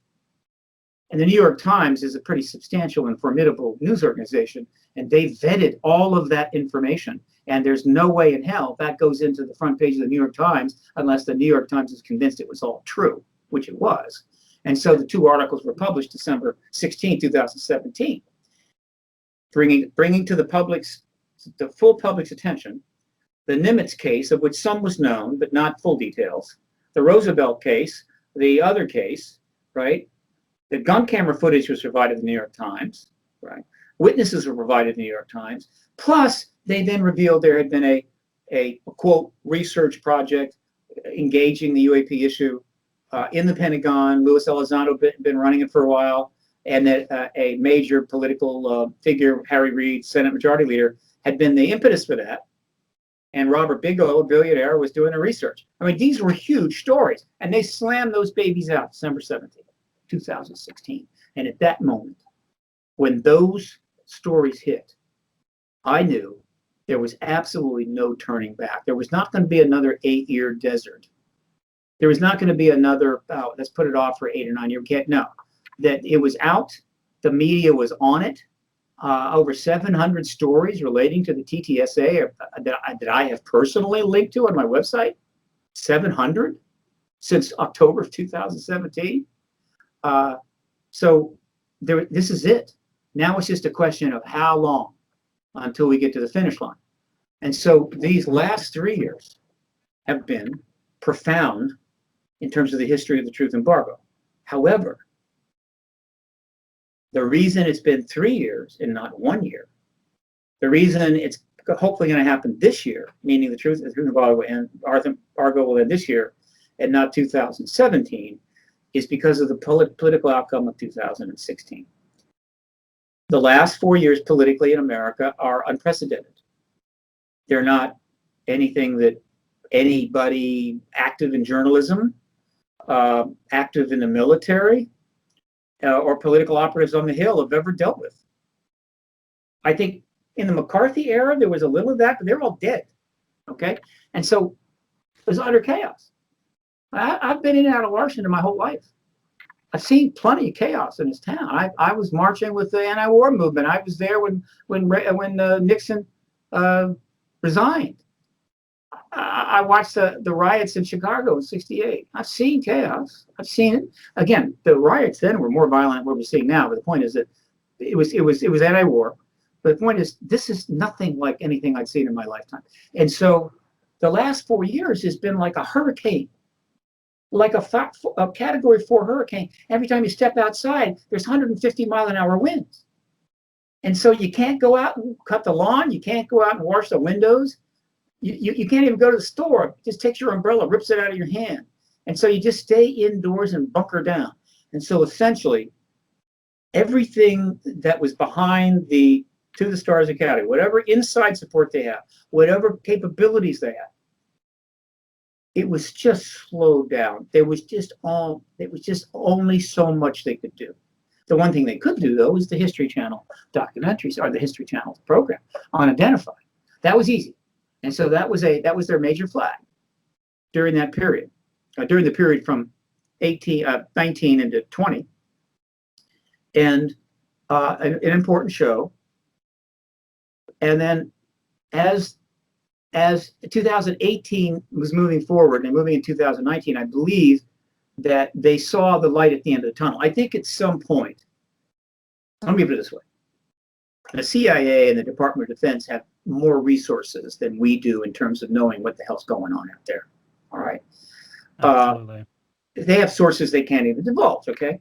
And the New York Times is a pretty substantial and formidable news organization, and they vetted all of that information. And there's no way in hell that goes into the front page of the New York Times unless the New York Times is convinced it was all true. which it was. And so the two articles were published December 16, 2017, bringing to the full public's attention the Nimitz case, of which some was known, but not full details, the Roosevelt case, the other case, right? The gun camera footage was provided in the New York Times, right? Witnesses were provided in the New York Times. Plus, they then revealed there had been a quote, research project engaging the UAP issue in the Pentagon. Luis Elizondo been running it for a while, and that a major political figure, Harry Reid, Senate Majority Leader, had been the impetus for that. And Robert Bigelow, a billionaire, was doing the research. I mean, these were huge stories, and they slammed those babies out December 17th, 2016. And at that moment, when those stories hit, I knew there was absolutely no turning back. There was not going to be another 8-year desert. There was not going to be another, let's put it off for 8 or 9 years. No, that it was out. The media was on it. Over 700 stories relating to the TTSA that I have personally linked to on my website. 700 since October of 2017. So this is it. Now it's just a question of how long until we get to the finish line. And so these last 3 years have been profound in terms of the history of the truth embargo. However, the reason it's been 3 years and not 1 year, the reason it's hopefully going to happen this year, meaning the truth embargo will end this year and not 2017, is because of the political outcome of 2016. The last 4 years politically in America are unprecedented. They're not anything that anybody active in journalism, active in the military, or political operatives on the Hill have ever dealt with. I think in the McCarthy era, there was a little of that, but they're all dead, okay? And so it was utter chaos. I've been in and out of Washington my whole life. I've seen plenty of chaos in this town. I was marching with the anti-war movement. I was there when Nixon resigned. I watched the riots in Chicago in '68. I've seen chaos. I've seen it. Again, the riots then were more violent than what we're seeing now. But the point is that it was anti-war. But the point is, this is nothing like anything I'd seen in my lifetime. And so the last 4 years has been like a hurricane, like a Category 4 hurricane. Every time you step outside, there's 150-mile-an-hour winds. And so you can't go out and cut the lawn. You can't go out and wash the windows. You can't even go to the store. It just takes your umbrella, rips it out of your hand. And so you just stay indoors and bunker down. And so essentially, everything that was behind the To the Stars Academy, whatever inside support they have, whatever capabilities they have, it was just slowed down. There was just only so much they could do. The one thing they could do, though, was the History Channel documentaries, or the History Channel program on Identify. That was easy. And so that was their major flag during that period, during the period from 19 into 20. And an important show. And then as 2018 was moving forward and moving in 2019, I believe that they saw the light at the end of the tunnel. I think at some point, let me put it this way. The CIA and the Department of Defense have more resources than we do in terms of knowing what the hell's going on out there. All right. Absolutely. They have sources they can't even divulge, okay?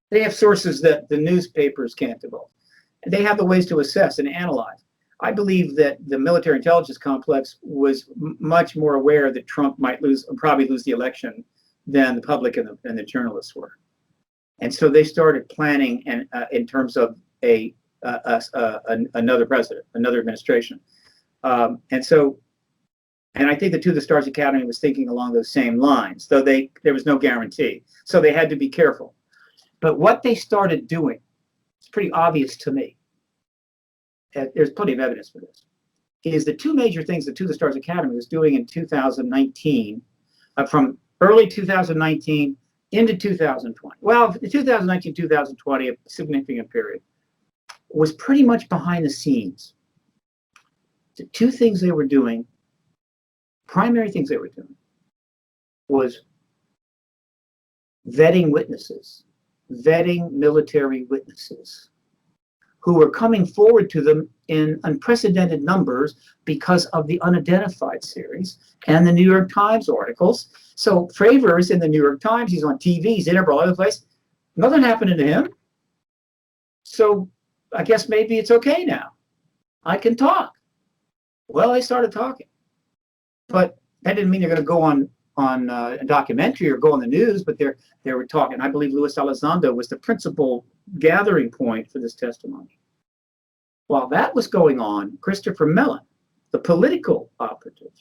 They have sources that the newspapers can't divulge. They have the ways to assess and analyze. I believe that the military intelligence complex was much more aware that Trump might probably lose the election than the public and the journalists were. And so they started planning in terms of another president, another administration. And I think the To the Stars Academy was thinking along those same lines, though there was no guarantee. So they had to be careful. But what they started doing, it's pretty obvious to me, there's plenty of evidence for this, is the two major things that To the Stars Academy was doing in 2019, from early 2019 into 2020. Well, 2019, 2020, a significant period, was pretty much behind the scenes. The two things they were doing, primary things they were doing, was vetting witnesses, vetting military witnesses who were coming forward to them in unprecedented numbers because of the Unidentified series and the New York Times articles. So Fravors in the New York Times, he's on TV, he's in all over the place. Nothing happening to him. So I guess maybe it's okay now. I can talk. Well, I started talking. But that didn't mean they're going to go on a documentary or go on the news, but they were talking. I believe Luis Elizondo was the principal gathering point for this testimony. While that was going on, Christopher Mellon, the political operative,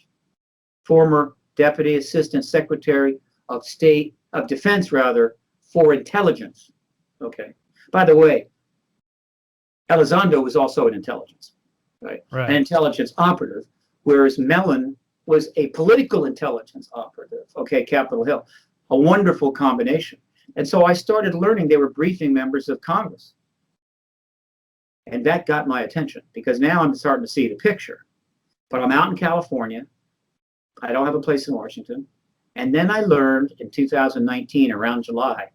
former Deputy Assistant Secretary of Defense for Intelligence. Okay. By the way, Elizondo was also an intelligence, right? An intelligence operative, whereas Mellon was a political intelligence operative, okay, Capitol Hill. A wonderful combination. And so I started learning they were briefing members of Congress. And that got my attention because now I'm starting to see the picture. But I'm out in California. I don't have a place in Washington. And then I learned in 2019, around July,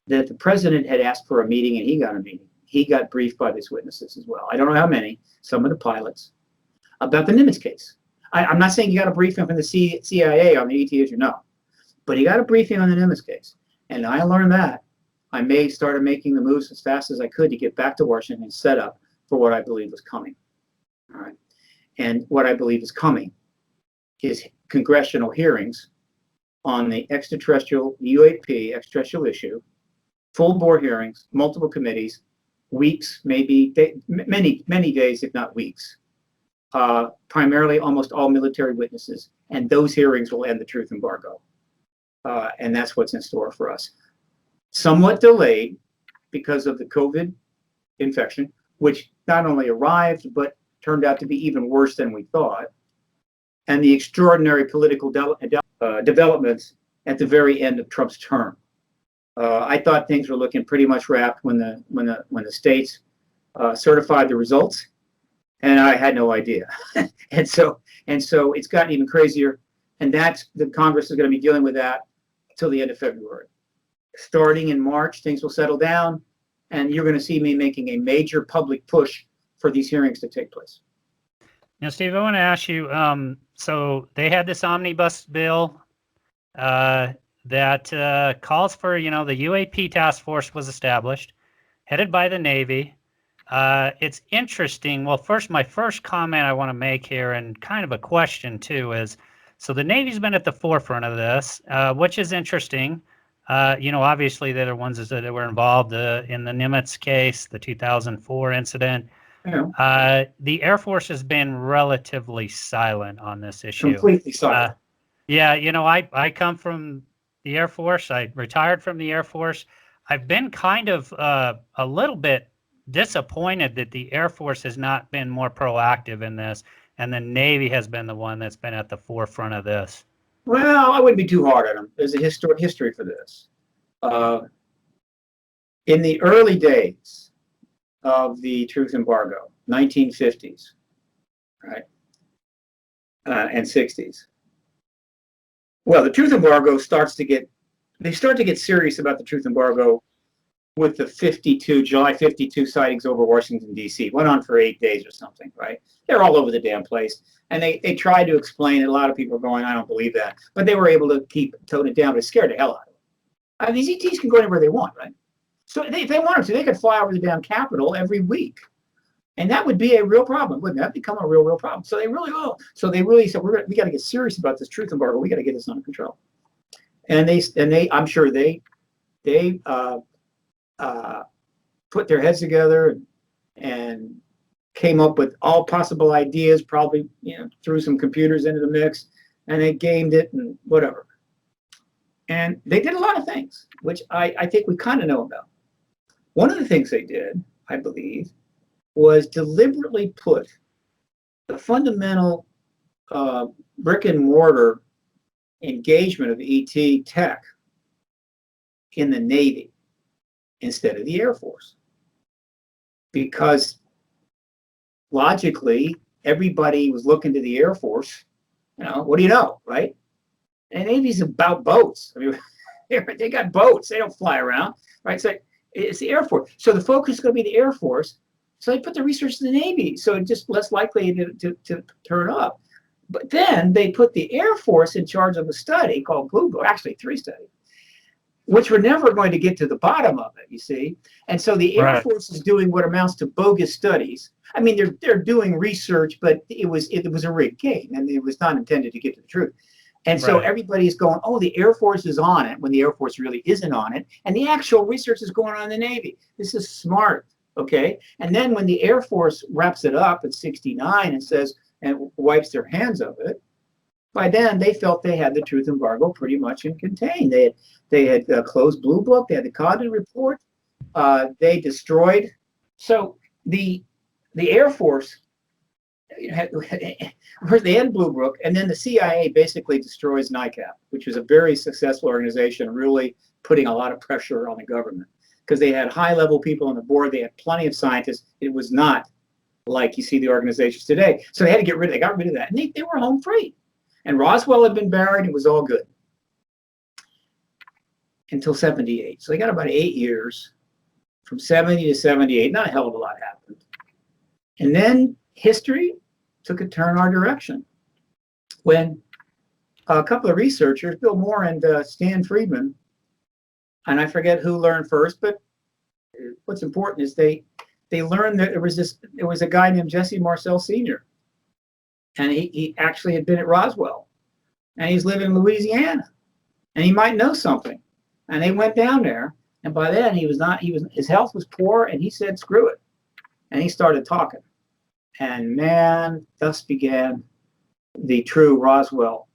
that the president had asked for a meeting and he got a meeting. He got briefed by these witnesses as well. I don't know how many, some of the pilots, about the Nimitz case. I'm not saying you got a briefing from the CIA on the ET issue, no. But he got a briefing on the Nimitz case. And I learned that. I started making the moves as fast as I could to get back to Washington and set up for what I believe was coming. All right. And what I believe is coming is congressional hearings on the extraterrestrial UAP, extraterrestrial issue, full bore hearings, multiple committees, weeks, maybe many days, if not weeks. Primarily almost all military witnesses, and those hearings will end the truth embargo. And that's what's in store for us. Somewhat delayed because of the COVID infection, which not only arrived, but turned out to be even worse than we thought, and the extraordinary political developments at the very end of Trump's term. I thought things were looking pretty much wrapped when the states certified the results, and I had no idea. and so it's gotten even crazier, and the Congress is going to be dealing with that till the end of February. Starting in March, things will settle down, and you're going to see me making a major public push for these hearings to take place. Now, Steve, I want to ask you, so they had this omnibus bill that calls for, the UAP task force was established, headed by the Navy. It's interesting. Well, my first comment I want to make here, and kind of a question too, is, so the Navy's been at the forefront of this, which is interesting. Obviously they're the ones that were involved in the Nimitz case, the 2004 incident. Yeah. The Air Force has been relatively silent on this issue. Completely silent. I come from the Air Force. I retired from the Air Force. I've been kind of a little bit disappointed that the Air Force has not been more proactive in this, and the Navy has been the one that's been at the forefront of this. Well, I wouldn't be too hard on them. There's a history for this. In the early days of the truth embargo, 1950s, right, and 60s. Well, the truth embargo start to get serious about the truth embargo with the July 52 sightings over Washington, D.C. Went on for 8 days or something, right? They're all over the damn place. And they tried to explain it. A lot of people are going, I don't believe that. But they were able to tone it down, but it scared the hell out of them. I mean, these ETs can go anywhere they want, right? So if they wanted to, they could fly over the damn Capitol every week. And that would be a real problem, wouldn't that become a real problem? So they really will. So they really said, we got to get serious about this truth embargo. We got to get this under control. And they I'm sure they put their heads together and came up with all possible ideas, probably, threw some computers into the mix, and they gamed it and whatever. And they did a lot of things, which I think we kind of know about. One of the things they did, I believe, was deliberately put the fundamental brick and mortar engagement of ET tech in the Navy instead of the Air Force. Because logically, everybody was looking to the Air Force. What do you know, right? And Navy's about boats. I mean, They got boats. They don't fly around, right? So it's the Air Force. So the focus is going to be the Air Force. So they put the research in the Navy. So it's just less likely to turn up. But then they put the Air Force in charge of a study called Blue Book, actually 3 studies, which we're never going to get to the bottom of it, you see. And so the Air Force is doing what amounts to bogus studies. I mean, they're doing research, but it was a rigged game, and it was not intended to get to the truth. And so everybody's going, oh, the Air Force is on it, when the Air Force really isn't on it. And the actual research is going on in the Navy. This is smart, okay? And then when the Air Force wraps it up at 69 and says, and wipes their hands of it, by then they felt they had the truth embargo pretty much in contained. They had closed Blue Book. They had the Condon Report. They destroyed. So the Air Force, first they had Blue Book, and then the CIA basically destroys NICAP, which was a very successful organization, really putting a lot of pressure on the government because they had high-level people on the board. They had plenty of scientists. It was not like you see the organizations today. So they had to get rid of. They got rid of that, and they were home free. And Roswell had been buried. It was all good until 78. So they got about 8 years, from 70 to 78. Not a hell of a lot happened. And then history took a turn our direction when a couple of researchers, Bill Moore and Stan Friedman, and I forget who learned first, but what's important is they learned that there was a guy named Jesse Marcel Sr., and he actually had been at Roswell, and he's living in Louisiana, and he might know something. And they went down there, and by then his health was poor, and he said, screw it. And he started talking. And man, thus began the true Roswell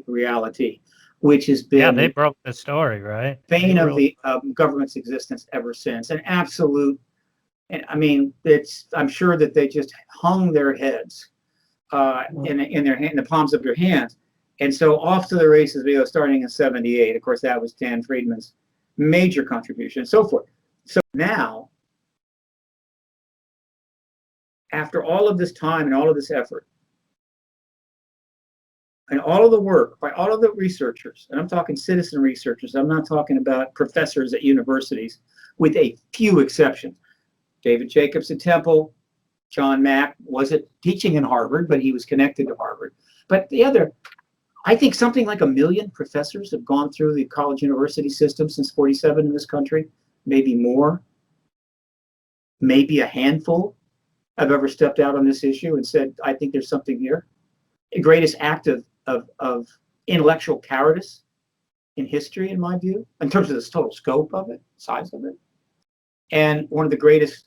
reality, which has been they broke the story, right? Bane of the government's existence ever since. An absolute, I mean, I'm sure that they just hung their heads in the palms of their hands. And so off to the races we go, starting in 78. Of course, that was Dan Friedman's major contribution and so forth. So now, after all of this time and all of this effort, and all of the work by all of the researchers, and I'm talking citizen researchers, I'm not talking about professors at universities, with a few exceptions. David Jacobs at Temple, John Mack wasn't teaching in Harvard, but he was connected to Harvard. But the other, I think something like 1 million professors have gone through the college university system since 47 in this country, maybe more. Maybe a handful have ever stepped out on this issue and said, I think there's something here. The greatest act of intellectual cowardice in history, in my view, in terms of the total scope of it, size of it, and one of the greatest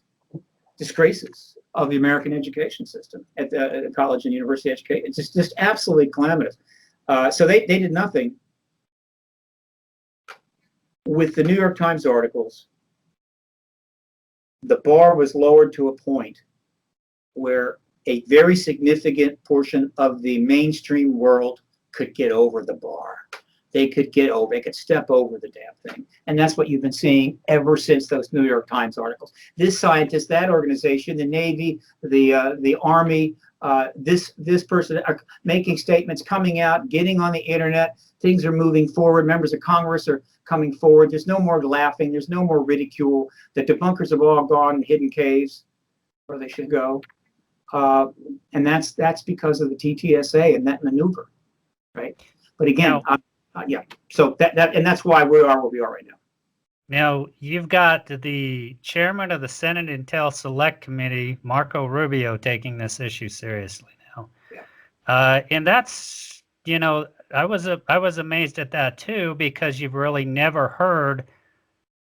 disgraces of the American education system at the college and university education. It's just absolutely calamitous. So they did nothing. With the New York Times articles, the bar was lowered to a point where a very significant portion of the mainstream world could get over the bar. They could step over the damn thing. And that's what you've been seeing ever since those New York Times articles. This scientist, that organization, the Navy, the Army, this person are making statements, coming out, getting on the internet. Things are moving forward. Members of Congress are coming forward. There's no more laughing. There's no more ridicule. The debunkers have all gone in hidden caves where they should go. And that's because of the TTSA and that maneuver, right? But again, yeah. So that's why we are where we are right now. Now you've got the chairman of the Senate Intel Select Committee, Marco Rubio, taking this issue seriously now, and that's I was amazed at that too, because you've really never heard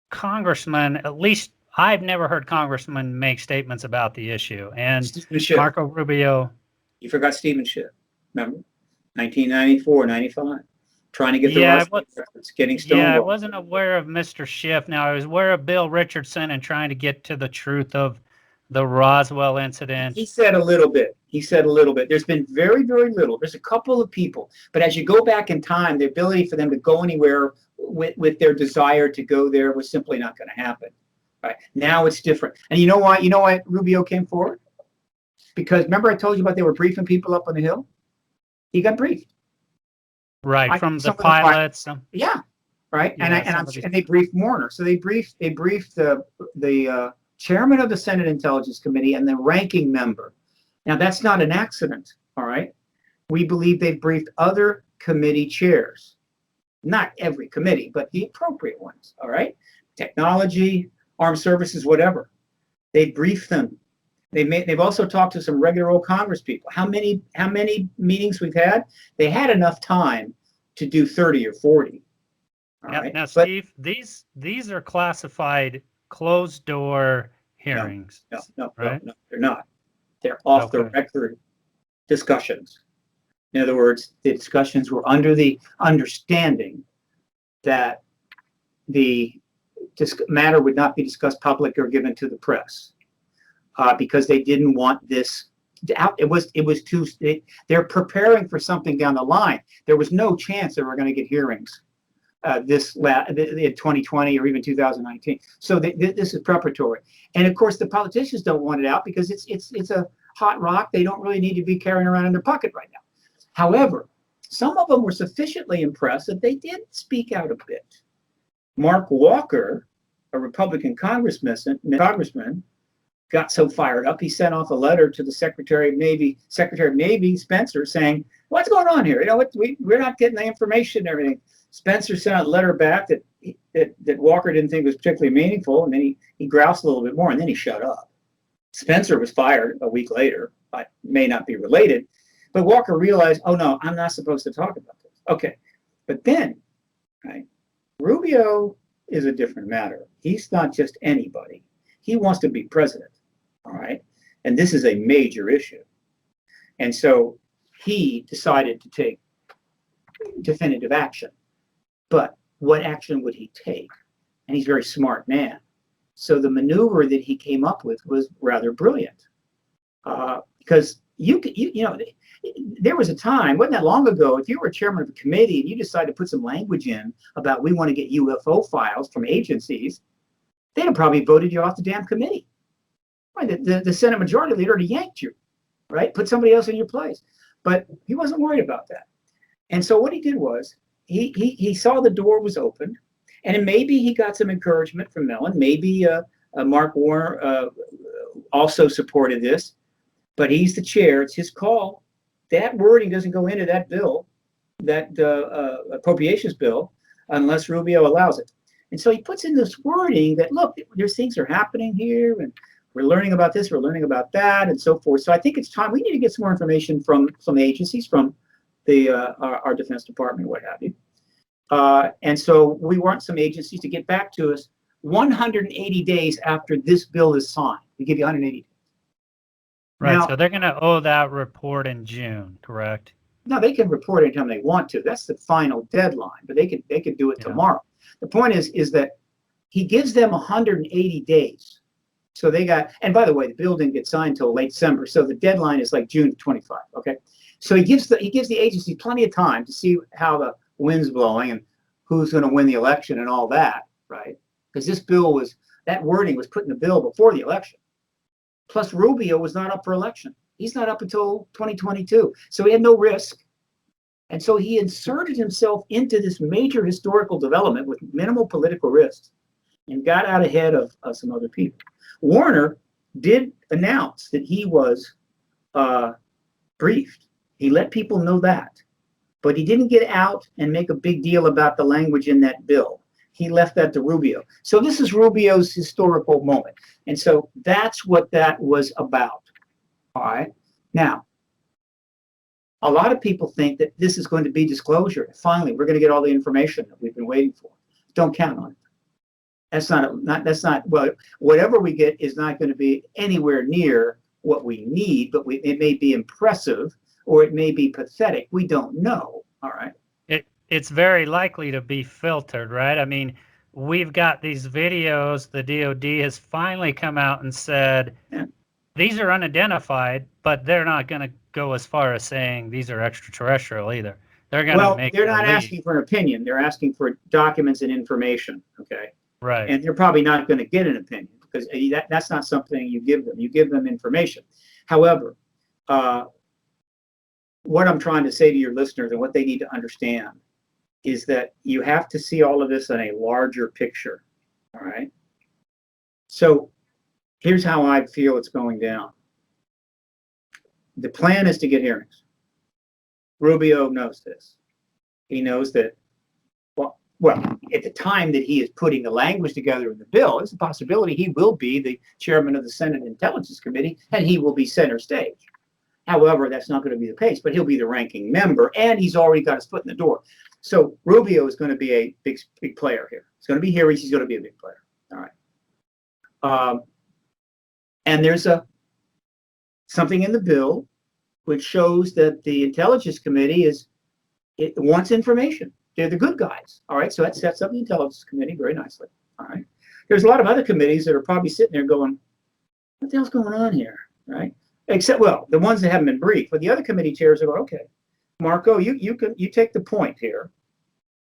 congressmen, at least I've never heard congressmen make statements about the issue. And Marco Rubio. You forgot Stephen Schiff, remember? 1994, 95. Trying to get the records, getting stonewalled. Yeah, I wasn't aware of Mr. Schiff. Now, I was aware of Bill Richardson and trying to get to the truth of the Roswell incident. He said a little bit. There's been very, very little. There's a couple of people. But as you go back in time, the ability for them to go anywhere with their desire to go there was simply not going to happen. Right. Now it's different. And you know why? You know why Rubio came forward? Because remember I told you about they were briefing people up on the Hill? He got briefed. Right, from the pilots. Yeah. right? Yeah, And they briefed Warner. So they briefed the chairman of the Senate Intelligence Committee and the ranking member. Now that's not an accident, all right? We believe they've briefed other committee chairs, not every committee, but the appropriate ones, all right? Technology, armed services, whatever. They briefed them. They've also talked to some regular old Congress people. How many meetings we've had? They had enough time to do 30 or 40. All right. Now, Steve, these are classified closed door hearings. No, right? no, they're not. They're off the record discussions. In other words, the discussions were under the understanding that the matter would not be discussed public or given to the press, because they didn't want this out. It was too. They're preparing for something down the line. There was no chance that we're going to get hearings in 2020 or even 2019. So this is preparatory. And of course, the politicians don't want it out because it's a hot rock. They don't really need to be carrying around in their pocket right now. However, some of them were sufficiently impressed that they did speak out a bit. Mark Walker, a Republican congressman, got so fired up, he sent off a letter to the Secretary of Navy, Spencer, saying, "What's going on here? You know, we're not getting the information and everything." Spencer sent out a letter back that Walker didn't think was particularly meaningful, and then he groused a little bit more, and then he shut up. Spencer was fired a week later. It may not be related, but Walker realized, oh no, I'm not supposed to talk about this. Okay, but then, right, Rubio is a different matter. He's not just anybody. He wants to be president, all right? And this is a major issue. And so he decided to take definitive action. But what action would he take? And he's a very smart man. So the maneuver that he came up with was rather brilliant. Because you know, there was a time, wasn't that long ago, if you were chairman of a committee and you decided to put some language in about we want to get UFO files from agencies, they'd have probably voted you off the damn committee. Right? The Senate Majority Leader would have yanked you, right? Put somebody else in your place. But he wasn't worried about that. And so what he did was he saw the door was open, and maybe he got some encouragement from Mellon. Maybe Mark Warner also supported this, but he's the chair. It's his call. That wording doesn't go into that bill, that appropriations bill, unless Rubio allows it. And so he puts in this wording that, look, there's things are happening here, and we're learning about this, we're learning about that, and so forth. So I think it's time. We need to get some more information from some agencies, from our Defense Department, what have you. And so we want some agencies to get back to us 180 days after this bill is signed. We give you 180 days. Right, now, so they're going to owe that report in June, correct? No, they can report anytime they want to. That's the final deadline, but they could do it tomorrow. The point is that he gives them 180 days. So they got, and by the way, the bill didn't get signed till late December, so the deadline is like June 25. Okay, so he gives the agency plenty of time to see how the wind's blowing and who's going to win the election and all that, right? Because this bill that wording was put in the bill before the election. Plus, Rubio was not up for election. He's not up until 2022, so he had no risk. And so he inserted himself into this major historical development with minimal political risks and got out ahead of some other people. Warner did announce that he was briefed. He let people know that. But he didn't get out and make a big deal about the language in that bill. He left that to Rubio. So this is Rubio's historical moment. And so that's what that was about. All right. Now, a lot of people think that this is going to be disclosure. Finally, we're going to get all the information that we've been waiting for. Don't count on it. That's not well, whatever we get is not going to be anywhere near what we need, but it may be impressive or it may be pathetic. We don't know. All right. It's very likely to be filtered, right? I mean, we've got these videos. The DOD has finally come out and said, these are unidentified, but they're not going to go as far as saying these are extraterrestrial either. They're going to make. They're not asking for an opinion. They're asking for documents and information. Okay. Right. And they're probably not going to get an opinion because that's not something you give them. You give them information. However, what I'm trying to say to your listeners and what they need to understand is that you have to see all of this in a larger picture. All right. So here's how I feel it's going down. The plan is to get hearings. Rubio knows this. He knows that, well, at the time that he is putting the language together in the bill, there's a possibility he will be the chairman of the Senate Intelligence Committee, and he will be center stage. However, that's not going to be the case, but he'll be the ranking member, and he's already got his foot in the door. So Rubio is going to be a big player here. He's going to be hearings. He's going to be a big player. All right. And there's something in the bill which shows that the Intelligence Committee wants information. They're the good guys. All right. So that sets up the Intelligence Committee very nicely. All right. There's a lot of other committees that are probably sitting there going, what the hell's going on here? Right. Except, well, the ones that haven't been briefed, but the other committee chairs are going, okay, Marco, you take the point here.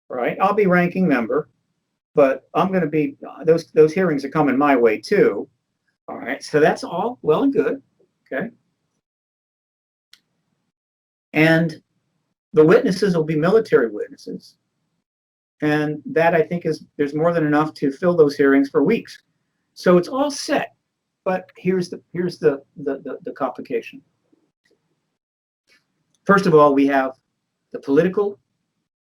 Right. I'll be ranking member, but I'm going to be, those hearings are coming my way too. All right. So that's all well and good. Okay. And the witnesses will be military witnesses. And that, I think, there's more than enough to fill those hearings for weeks. So it's all set. But here's the complication. First of all, we have the political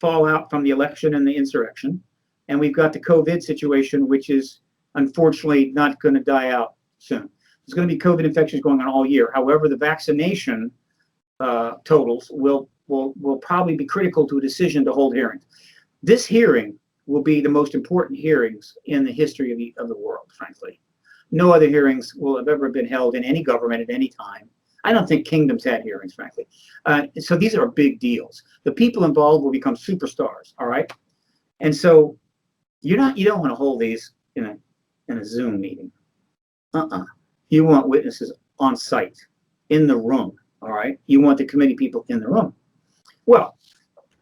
fallout from the election and the insurrection. And we've got the COVID situation, which is unfortunately not going to die out soon. There's going to be COVID infections going on all year. However, the vaccination totals will probably be critical to a decision to hold hearings. This hearing will be the most important hearings in the history of the world, frankly. No other hearings will have ever been held in any government at any time. I don't think kingdoms had hearings, frankly. So these are big deals. The people involved will become superstars, all right? And so you don't want to hold these in a Zoom meeting. You want witnesses on site, in the room, all right? You want the committee people in the room. Well,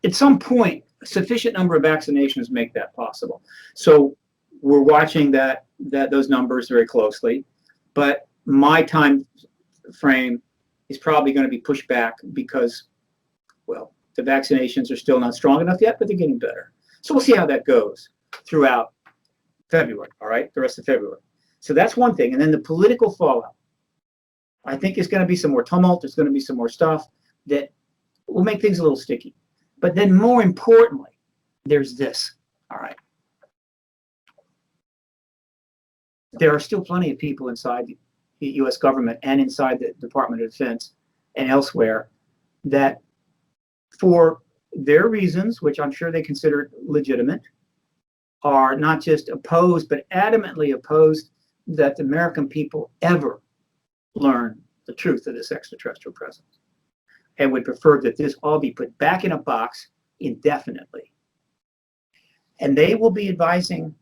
at some point, a sufficient number of vaccinations make that possible. So we're watching those numbers very closely, but my time frame is probably going to be pushed back because, well, the vaccinations are still not strong enough yet, but they're getting better. So we'll see how that goes throughout February, all right, the rest of February. So that's one thing. And then the political fallout. I think there's going to be some more tumult. There's going to be some more stuff that will make things a little sticky. But then more importantly, there's this, all right. There are still plenty of people inside the U.S. government and inside the Department of Defense and elsewhere that, for their reasons, which I'm sure they consider legitimate, are not just opposed, but adamantly opposed that the American people ever learn the truth of this extraterrestrial presence, and would prefer that this all be put back in a box indefinitely. And they will be advising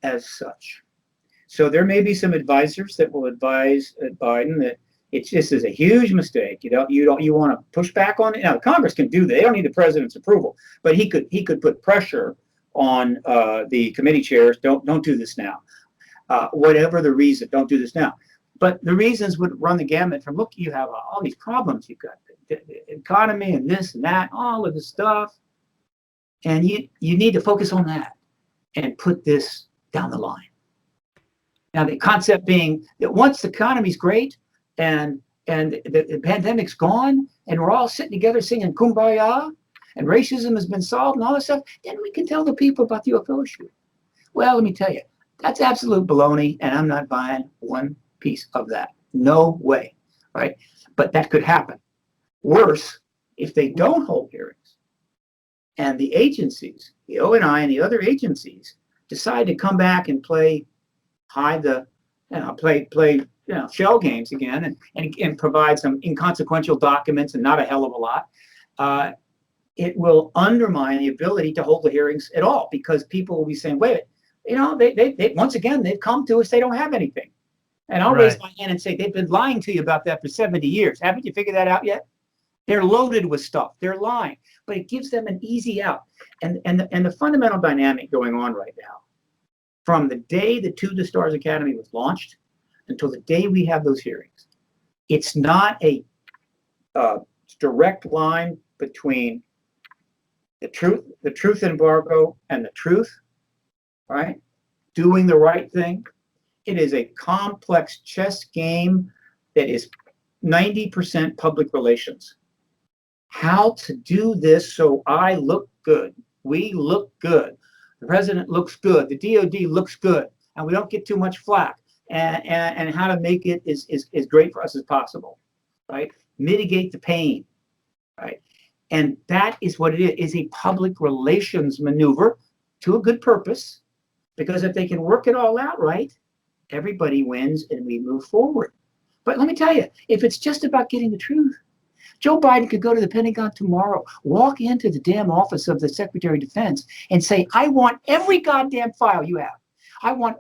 as such. So there may be some advisors that will advise Biden that it's just is a huge mistake. You want to push back on it. Now Congress can do that. They don't need the president's approval, but he could put pressure on the committee chairs. Don't do this now. Whatever the reason, don't do this now. But the reasons would run the gamut from, look, you have all these problems. You've got the economy and this and that, all of this stuff. And you need to focus on that and put this down the line. Now, the concept being that once the economy's great and the pandemic's gone and we're all sitting together singing Kumbaya and racism has been solved and all this stuff, then we can tell the people about the UFO issue. Well, let me tell you, that's absolute baloney, and I'm not buying one piece of that. No way, right? But that could happen. Worse, if they don't hold hearings and the agencies, the ONI and the other agencies, decide to come back and play shell games again and provide some inconsequential documents and not a hell of a lot, it will undermine the ability to hold the hearings at all, because people will be saying, wait, they once again, they've come to us, they don't have anything. And I'll raise my hand and say, they've been lying to you about that for 70 years. Haven't you figured that out yet? They're loaded with stuff. They're lying. But it gives them an easy out. And the fundamental dynamic going on right now, from the day the To the Stars Academy was launched until the day we have those hearings, it's not a direct line between the truth embargo and the truth, right? Doing the right thing. It is a complex chess game that is 90% public relations. How to do this so I look good, we look good, the president looks good, the DOD looks good, and we don't get too much flack, and how to make it is great for us as possible, right? Mitigate the pain, right? And that is what it is a public relations maneuver to a good purpose, because if they can work it all out right, everybody wins and we move forward. But let me tell you, if it's just about getting the truth, Joe Biden could go to the Pentagon tomorrow, walk into the damn office of the Secretary of Defense and say, I want every goddamn file you have. I want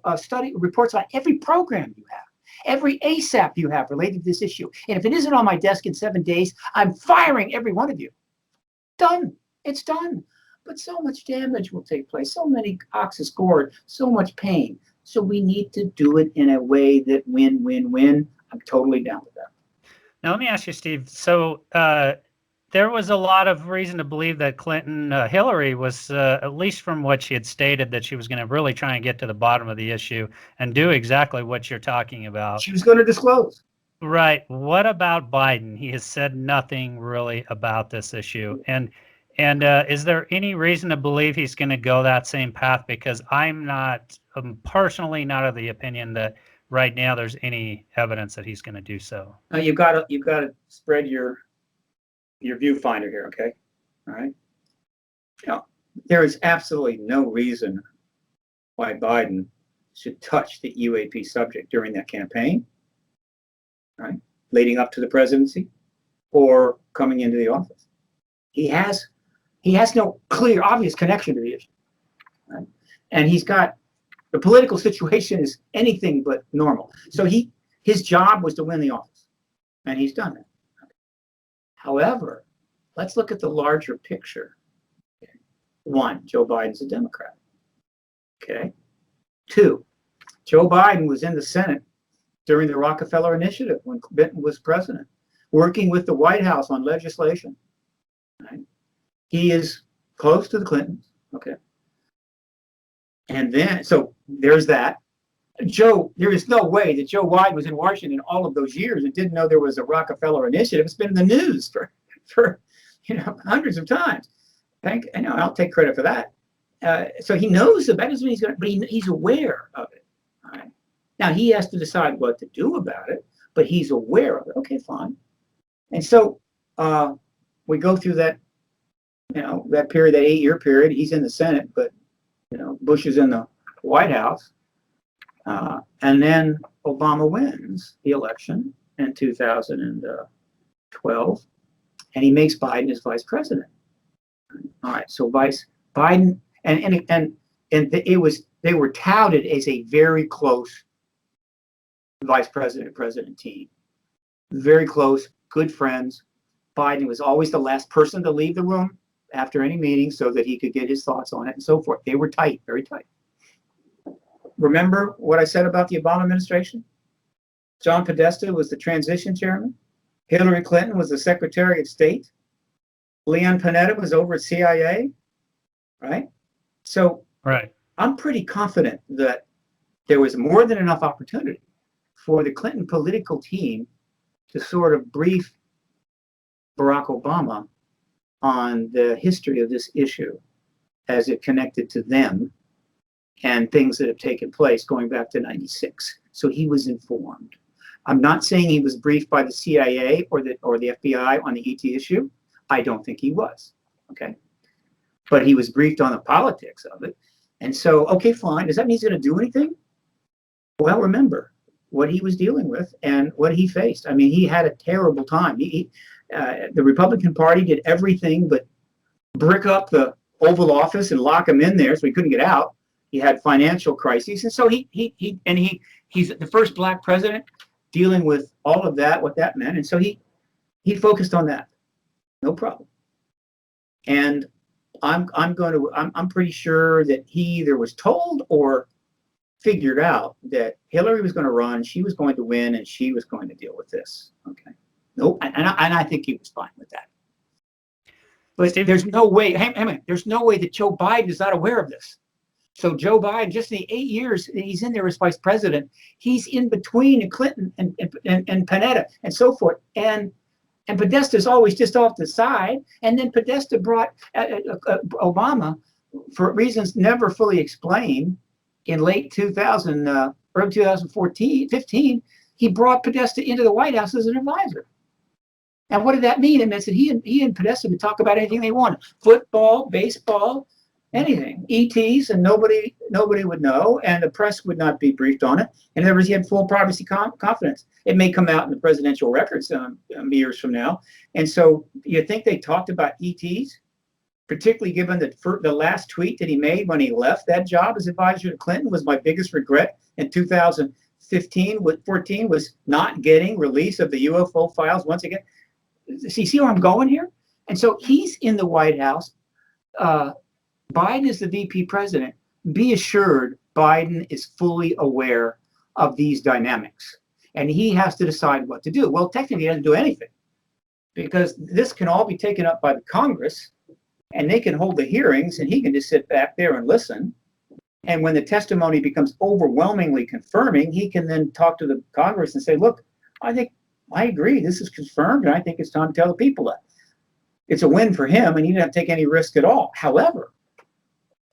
a study reports on every program you have, every ASAP you have related to this issue. And if it isn't on my desk in 7 days, I'm firing every one of you. Done. It's done. But so much damage will take place, so many oxes gored, so much pain. So we need to do it in a way that win, win, win. I'm totally down with that. Now, let me ask you, Steve. So there was a lot of reason to believe that Hillary was, at least from what she had stated, that she was going to really try and get to the bottom of the issue and do exactly what you're talking about. She was going to disclose. Right. What about Biden? He has said nothing really about this issue. And is there any reason to believe he's going to go that same path? Because I'm personally not of the opinion that right now there's any evidence that he's going to do so. You've got to spread your viewfinder here, okay? All right. Now, there is absolutely no reason why Biden should touch the UAP subject during that campaign, right? Leading up to the presidency or coming into the office. He has no clear, obvious connection to the issue, right? And he's got the political situation is anything but normal. So his job was to win the office, and he's done it. However, let's look at the larger picture. Okay. 1, Joe Biden's a Democrat. Okay. 2, Joe Biden was in the Senate during the Rockefeller Initiative when Clinton was president, working with the White House on legislation. Right? He is close to the Clintons. Okay. And then, so there's that. There is no way that Joe Biden was in Washington all of those years and didn't know there was a Rockefeller Initiative. It's been in the news for hundreds of times. I'll take credit for that. So he knows about it, but he's aware of it. All right. Now he has to decide what to do about it, but he's aware of it. Okay, fine. And so we go through that, that period, that 8-year period. He's in the Senate, but Bush is in the White House. And then Obama wins the election in 2012, and he makes Biden his vice president. All right, so Biden, and they were touted as a very close vice president team, very close, good friends. Biden was always the last person to leave the room after any meeting so that he could get his thoughts on it and so forth. They were tight, very tight. Remember what I said about the Obama administration? John Podesta was the transition chairman. Hillary Clinton was the Secretary of State. Leon Panetta was over at CIA, right? So right. I'm pretty confident that there was more than enough opportunity for the Clinton political team to sort of brief Barack Obama on the history of this issue as it connected to them and things that have taken place going back to 96. So he was informed. I'm not saying he was briefed by the CIA or the FBI on the ET issue. I don't think he was, okay? But he was briefed on the politics of it. And so, okay, fine. Does that mean he's going to do anything? Well, remember what he was dealing with and what he faced. I mean, he had a terrible time. The Republican Party did everything but brick up the Oval Office and lock him in there so he couldn't get out. He had financial crises. And so he's the first black president dealing with all of that, what that meant. And so he focused on that. No problem. And I'm pretty sure that he either was told or figured out that Hillary was going to run, she was going to win, and she was going to deal with this. Okay. Nope. And I think he was fine with that. But there's no way, there's no way that Joe Biden is not aware of this. So Joe Biden, just in the 8 years he's in there as vice president, he's in between Clinton and Panetta and so forth. And Podesta's always just off the side. And then Podesta brought Obama, for reasons never fully explained, in late 2000, early 2015, he brought Podesta into the White House as an advisor. And what did that mean? It meant that he and Podesta could talk about anything they wanted: football, baseball, anything, ETs, and nobody would know, and the press would not be briefed on it. And in other words, he had full privacy confidence. It may come out in the presidential records years from now. And so you think they talked about ETs, particularly given the last tweet that he made when he left that job as advisor to Clinton was, "My biggest regret in 2014 was not getting release of the UFO files once again." See where I'm going here? And so he's in the White House. Biden is the VP president. Be assured Biden is fully aware of these dynamics, and he has to decide what to do. Well, technically he doesn't do anything, because this can all be taken up by the Congress, and they can hold the hearings, and he can just sit back there and listen. And when the testimony becomes overwhelmingly confirming, he can then talk to the Congress and say, "Look, I agree, this is confirmed, and I think it's time to tell the people that." It's a win for him, and he didn't have to take any risk at all. However,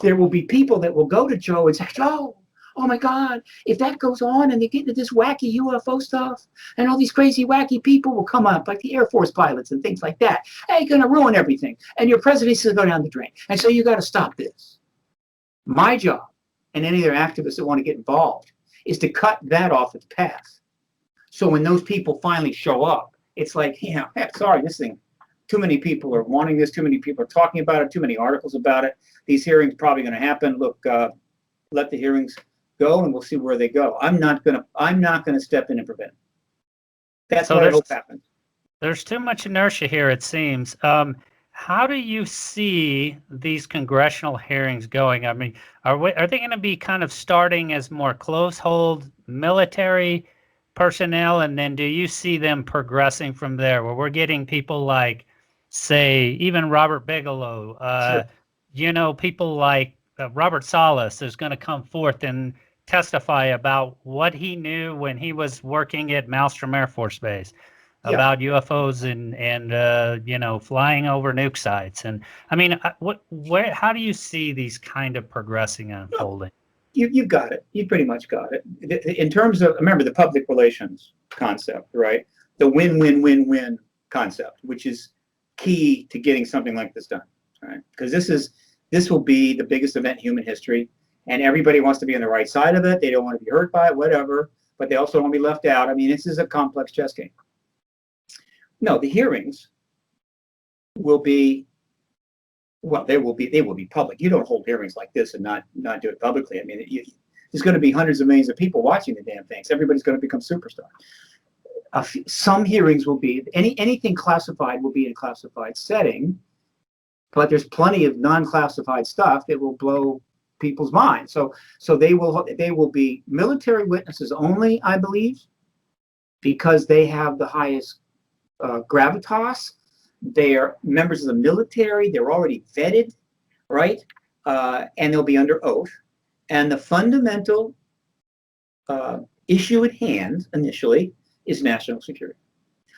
there will be people that will go to Joe and say, "Joe, oh my God, if that goes on and they get into this wacky UFO stuff, and all these crazy wacky people will come up, like the Air Force pilots and things like that, hey, you're going to ruin everything, and your presidency will go down the drain. And so you got to stop this." My job, and any other activists that want to get involved, is to cut that off its path. So when those people finally show up, it's like, sorry, this thing, too many people are wanting this, too many people are talking about it, too many articles about it. These hearings probably going to happen. Look, let the hearings go, and we'll see where they go. I'm not going to step in and prevent it. That's what I hope happens. There's too much inertia here, it seems. How do you see these congressional hearings going? I mean, are they going to be kind of starting as more close hold military personnel, and then do you see them progressing from there, where we're getting people like, say, even Robert Bigelow, Sure. People like Robert Salas is going to come forth and testify about what he knew when he was working at Malmstrom Air Force Base about UFOs and flying over nuke sites. And I mean, how do you see these kind of progressing and unfolding? You've got it. You pretty much got it. In terms of, remember, the public relations concept, right? The win-win-win-win concept, which is key to getting something like this done, right? Because this will be the biggest event in human history, and everybody wants to be on the right side of it. They don't want to be hurt by it, whatever, but they also don't want to be left out. I mean, this is a complex chess game. No, the hearings will be, well, they will be public. You don't hold hearings like this and not do it publicly. I mean, there's going to be hundreds of millions of people watching the damn things. Everybody's going to become superstars. Some hearings will be, anything classified will be in a classified setting, but there's plenty of non-classified stuff that will blow people's minds. So they will be military witnesses only, I believe, because they have the highest gravitas. They are members of the military. They're already vetted, right? And they'll be under oath. And the fundamental issue at hand initially is national security.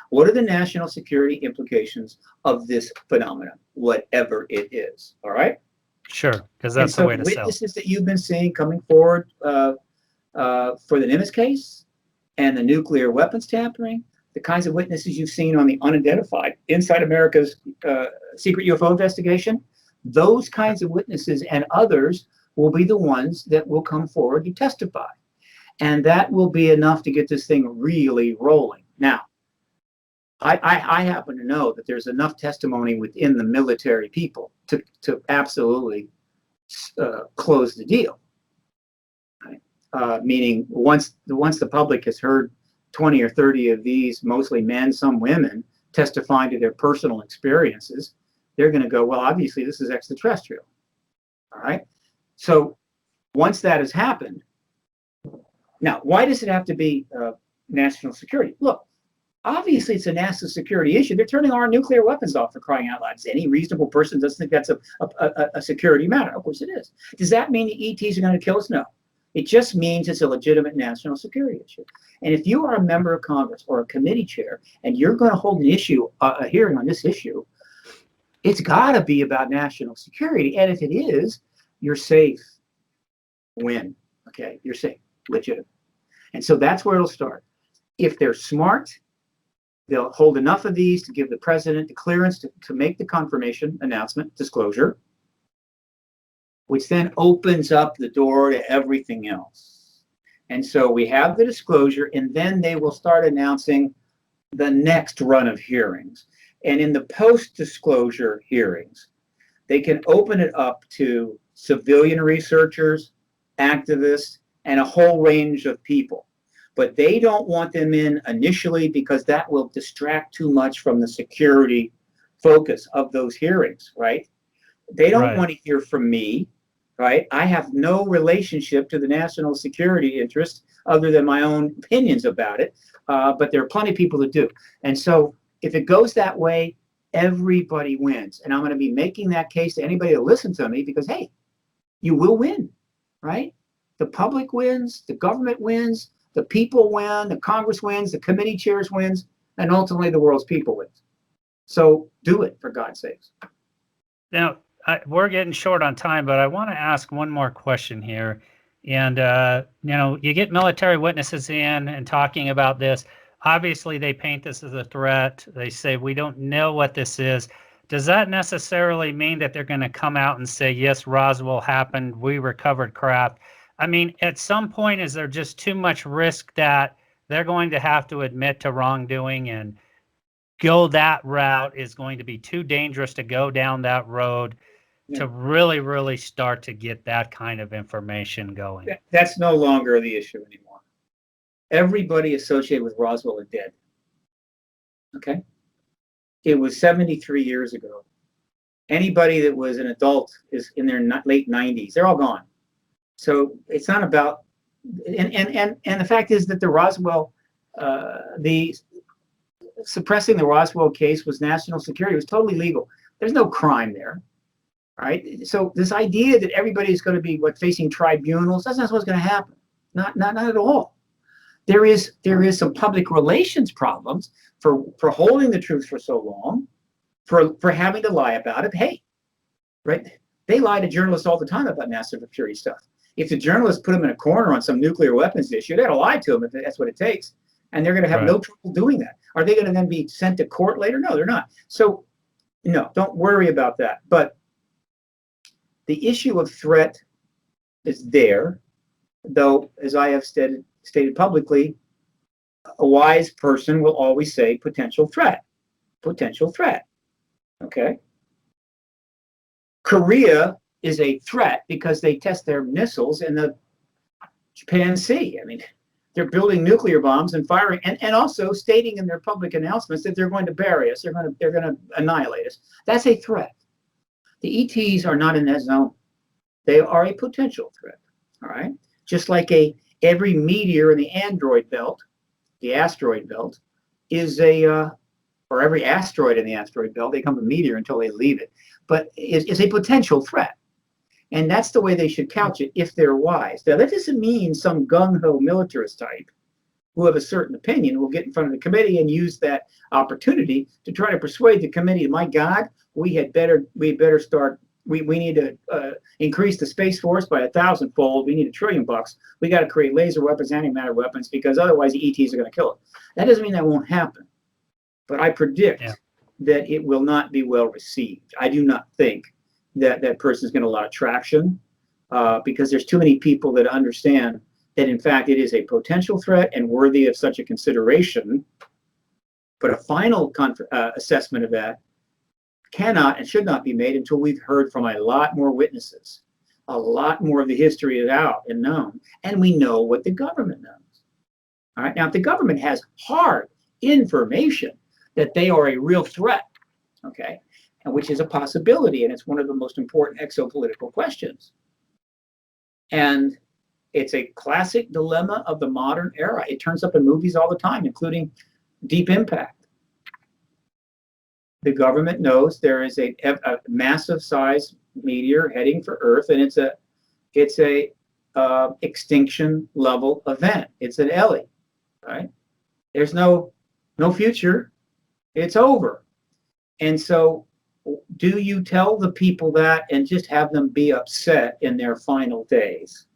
What are the national security implications of this phenomenon, whatever it is? All right? Sure, because that's the way to sell. Witnesses that you've been seeing coming forward for the Nimitz case and the nuclear weapons tampering, the kinds of witnesses you've seen on the unidentified inside America's secret UFO investigation, those kinds of witnesses and others will be the ones that will come forward to testify. And that will be enough to get this thing really rolling. Now, I happen to know that there's enough testimony within the military people to absolutely close the deal. Right? Meaning, once the public has heard 20 or 30 of these, mostly men, some women, testifying to their personal experiences, they're going to go, well, obviously this is extraterrestrial. All right. So once that has happened, now, why does it have to be national security? Look, Obviously, it's a national security issue. They're turning our nuclear weapons off, for crying out loud. Does any reasonable person doesn't think that's a security matter? Of course it is. Does that mean the ETs are going to kill us? No. It just means it's a legitimate national security issue. And if you are a member of Congress or a committee chair and you're going to hold an issue, a hearing on this issue, it's got to be about national security. And if it is, you're safe. Win. Okay, you're safe. Legitimate. And so that's where it'll start. If they're smart, they'll hold enough of these to give the president the clearance to make the confirmation announcement, disclosure, which then opens up the door to everything else. And so we have the disclosure, and then they will start announcing the next run of hearings. And in the post-disclosure hearings, they can open it up to civilian researchers, activists, and a whole range of people. But they don't want them in initially because that will distract too much from the security focus of those hearings, right? They don't want to hear from me, right? I have no relationship to the national security interest other than my own opinions about it, but there are plenty of people that do. And so if it goes that way, everybody wins. And I'm going to be making that case to anybody that listens to me because, hey, you will win, right? The public wins, the government wins, the people win, the Congress wins, the committee chairs wins, and ultimately the world's people wins. So do it, for God's sakes. Now, we're getting short on time, but I want to ask one more question here. And, you get military witnesses in and talking about this. Obviously, they paint this as a threat. They say, we don't know what this is. Does that necessarily mean that they're going to come out and say, yes, Roswell happened, we recovered craft? I mean, at some point, is there just too much risk that they're going to have to admit to wrongdoing and go that route is going to be too dangerous to go down that road to really, really start to get that kind of information going? That's no longer the issue anymore. Everybody associated with Roswell is dead. Okay? It was 73 years ago. Anybody that was an adult is in their late 90s. They're all gone. So it's not about, and the fact is that the Roswell, the suppressing the Roswell case was national security. It was totally legal. There's no crime there, right? So this idea that everybody is going to be facing tribunals, that's not what's going to happen. Not at all. There is some public relations problems for holding the truth for so long, for having to lie about it. Hey, right? They lie to journalists all the time about national security stuff. If the journalists put them in a corner on some nuclear weapons issue, they got to lie to them if that's what it takes. And they're going to have no trouble doing that. Are they going to then be sent to court later? No, they're not. So, no, don't worry about that. But the issue of threat is there, though, as I have stated publicly, a wise person will always say potential threat. Potential threat. Okay? Korea is a threat because they test their missiles in the Japan Sea. I mean, they're building nuclear bombs and firing, and also stating in their public announcements that they're going to bury us, they're going to annihilate us. That's a threat. The ETs are not in that zone. They are a potential threat. All right, just like every meteor in the asteroid belt is or every asteroid in the asteroid belt, they become a meteor until they leave it, but is a potential threat. And that's the way they should couch it if they're wise. Now, that doesn't mean some gung-ho militarist type who have a certain opinion will get in front of the committee and use that opportunity to try to persuade the committee, my God, we need to increase the Space Force by 1,000-fold. We need $1 trillion. We got to create laser weapons, antimatter weapons, because otherwise the ETs are going to kill it. That doesn't mean that won't happen. But I predict that it will not be well received. I do not think that person is going to get a lot of traction because there's too many people that understand that, in fact, it is a potential threat and worthy of such a consideration. But a final assessment of that cannot and should not be made until we've heard from a lot more witnesses. A lot more of the history is out and known, and we know what the government knows. All right. Now, if the government has hard information that they are a real threat, okay, and which is a possibility, and it's one of the most important exopolitical questions. And it's a classic dilemma of the modern era. It turns up in movies all the time, including deep impact. The government knows there is a massive size meteor heading for Earth, and it's a extinction level event. It's an ELE, right? There's no future. It's over. And so, do you tell the people that and just have them be upset in their final days?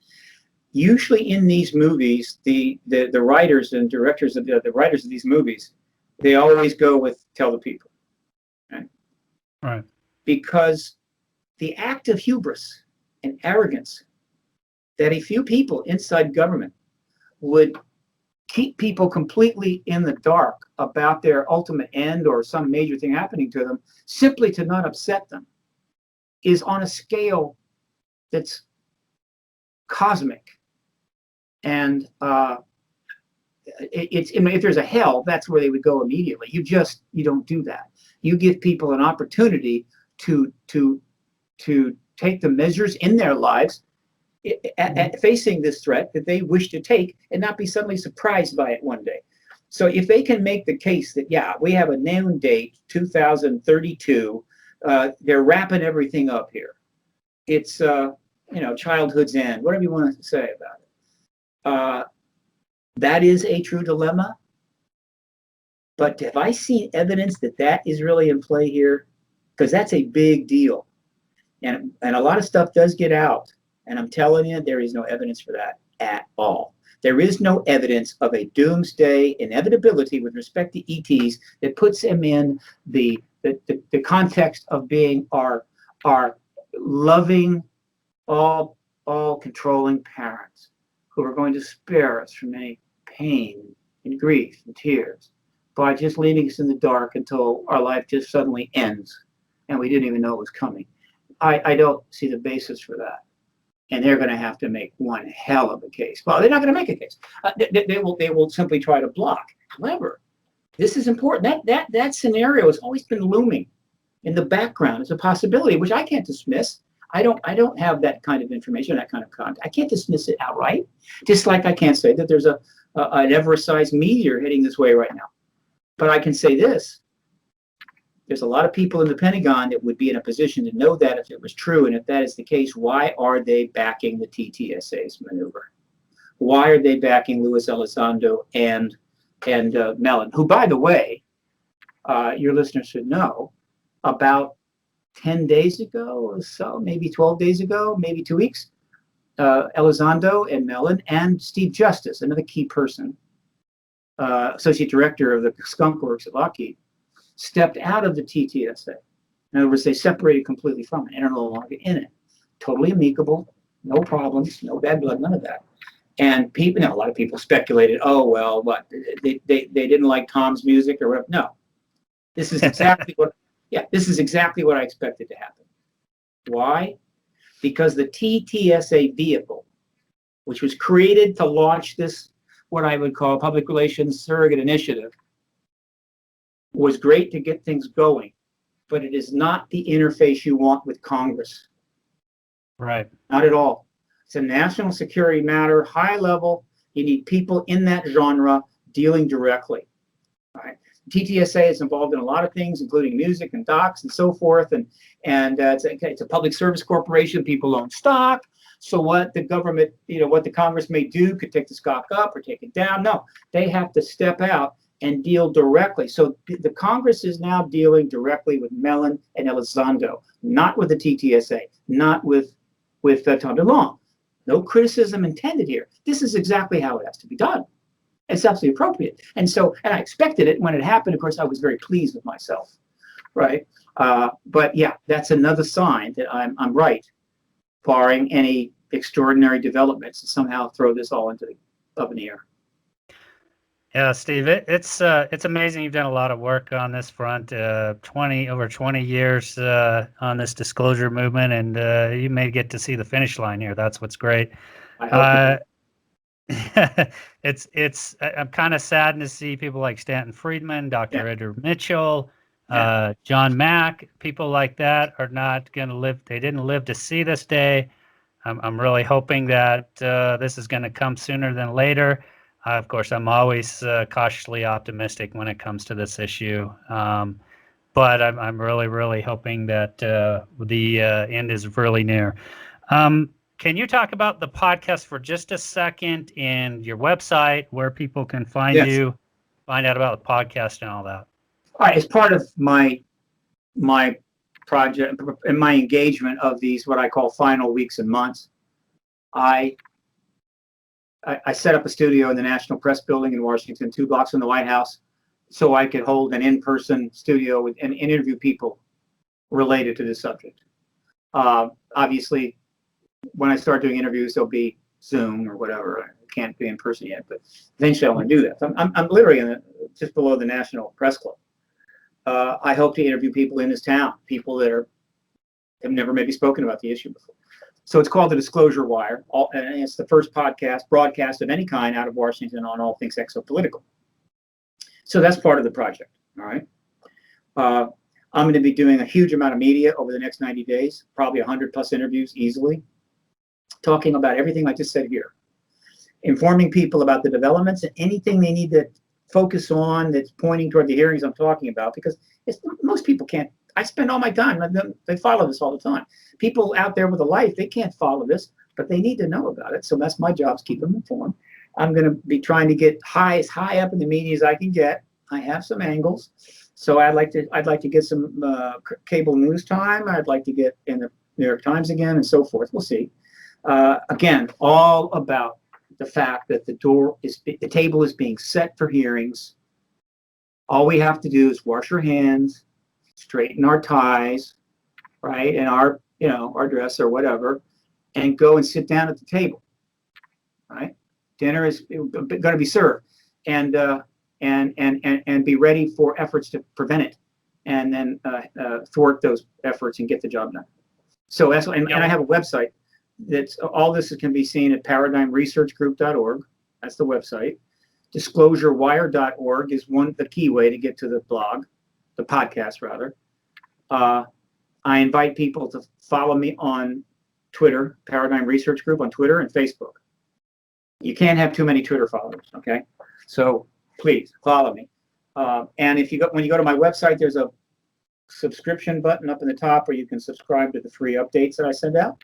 Usually, in these movies, the writers and directors of the writers of these movies, they always go with tell the people. Right. Because the act of hubris and arrogance that a few people inside government would keep people completely in the dark about their ultimate end or some major thing happening to them simply to not upset them is on a scale that's cosmic. And if there's a hell, that's where they would go immediately. You don't do that. You give people an opportunity to take the measures in their lives at facing this threat that they wish to take and not be suddenly surprised by it one day. So if they can make the case that, yeah, we have a noon date, 2032, they're wrapping everything up here. It's, childhood's end, whatever you want to say about it. That is a true dilemma. But have I seen evidence that is really in play here? Because that's a big deal. And a lot of stuff does get out. And I'm telling you, there is no evidence for that at all. There is no evidence of a doomsday inevitability with respect to ETs that puts them in the context of being our loving, all controlling parents who are going to spare us from any pain and grief and tears by just leaving us in the dark until our life just suddenly ends and we didn't even know it was coming. I don't see the basis for that. And they're going to have to make one hell of a case. Well, they're not going to make a case. They will simply try to block. However, this is important. That scenario has always been looming in the background as a possibility, which I can't dismiss. I don't have that kind of information, that kind of content. I can't dismiss it outright. Just like I can't say that there's an Everest-sized meteor heading this way right now. But I can say this. There's a lot of people in the Pentagon that would be in a position to know that if it was true. And if that is the case, why are they backing the TTSA's maneuver? Why are they backing Luis Elizondo and Mellon, who, by the way, your listeners should know, about 10 days ago or so, maybe 12 days ago, maybe 2 weeks, Elizondo and Mellon and Steve Justice, another key person, associate director of the Skunk Works at Lockheed, stepped out of the TTSA. In other words, they separated completely from it and are no longer in it. Totally amicable, no problems, no bad blood, none of that. And people, a lot of people speculated, oh, well, what, they didn't like Tom's music or whatever. No, this is exactly this is exactly what I expected to happen. Why? Because the TTSA vehicle, which was created to launch this, what I would call public relations surrogate initiative, was great to get things going, but it is not the interface you want with Congress. Right. Not at all. It's a national security matter, high level. You need people in that genre dealing directly. Right. TTSA is involved in a lot of things, including music and docs and so forth. And it's a public service corporation. People own stock. So what the government, what the Congress may do could take the stock up or take it down. No, they have to step out and deal directly. So the Congress is now dealing directly with Mellon and Elizondo, not with the TTSA, not with Tom DeLonge. No criticism intended here. This is exactly how it has to be done. It's absolutely appropriate. And I expected it when it happened. Of course, I was very pleased with myself, right? But yeah, that's another sign that I'm right, barring any extraordinary developments to somehow throw this all up in the air. Yeah, Steve, it's amazing. You've done a lot of work on this front, over 20 years on this disclosure movement, and you may get to see the finish line here. That's what's great. I hope I'm kind of saddened to see people like Stanton Friedman, Dr. Yeah. Edgar Mitchell, Yeah. John Mack, people like that are not going to live. They didn't live to see this day. I'm really hoping that this is going to come sooner than later. Of course, I'm always cautiously optimistic when it comes to this issue. But I'm really, really hoping that the end is really near. Can you talk about the podcast for just a second and your website, where people can find Yes. you, find out about the podcast and all that? All right, as part of my project and my engagement of these, what I call final weeks and months, I set up a studio in the National Press Building in Washington, 2 blocks from the White House, so I could hold an in-person studio and interview people related to this subject. Obviously, when I start doing interviews, they'll be Zoom or whatever. I can't be in person yet, but eventually I want to do that. I'm literally just below the National Press Club. I hope to interview people in this town, people that have never maybe spoken about the issue before. So it's called the Disclosure Wire, and it's the first broadcast of any kind out of Washington on all things exopolitical. So that's part of the project, all right? I'm going to be doing a huge amount of media over the next 90 days, probably 100+ interviews easily, talking about everything I just said here, informing people about the developments and anything they need to focus on that's pointing toward the hearings I'm talking about, because most people can't. I spend all my time, they follow this all the time. People out there with a life, they can't follow this, but they need to know about it. So that's my job, is keep them informed. I'm going to be trying to get as high up in the media as I can get. I have some angles. So I'd like to get some cable news time. I'd like to get in the New York Times again and so forth. We'll see. Again, all about the fact that the table is being set for hearings. All we have to do is wash our hands, straighten our ties, right, and our dress or whatever, and go and sit down at the table. Right, dinner is going to be served, and be ready for efforts to prevent it, and then thwart those efforts and get the job done. So that's and I have a website. That's all this can be seen at paradigmresearchgroup.org. That's the website. Disclosurewire.org is the key way to get to the blog, the podcast rather. I invite people to follow me on Twitter, Paradigm Research Group on Twitter and Facebook. You can't have too many Twitter followers, okay? So please follow me. And when you go to my website, there's a subscription button up in the top where you can subscribe to the free updates that I send out.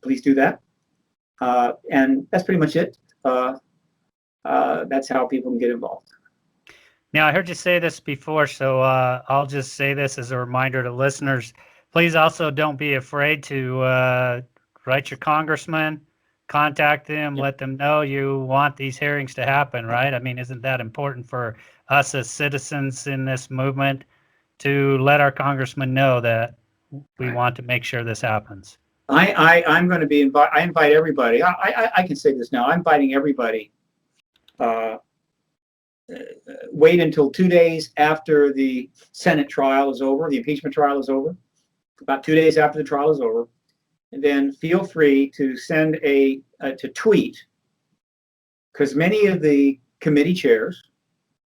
Please do that. And that's pretty much it. That's how people can get involved. Now, I heard you say this before, so I'll just say this as a reminder to listeners. Please also don't be afraid to write your congressman, contact them, let them know you want these hearings to happen, right? I mean, isn't that important for us as citizens in this movement to let our congressman know that we want to make sure this happens? I'm going to be I invite everybody. I can say this now. I'm inviting everybody. Wait until 2 days after the Senate trial is over, the impeachment trial is over, about 2 days after the trial is over, and then feel free to send to tweet, because many of the committee chairs,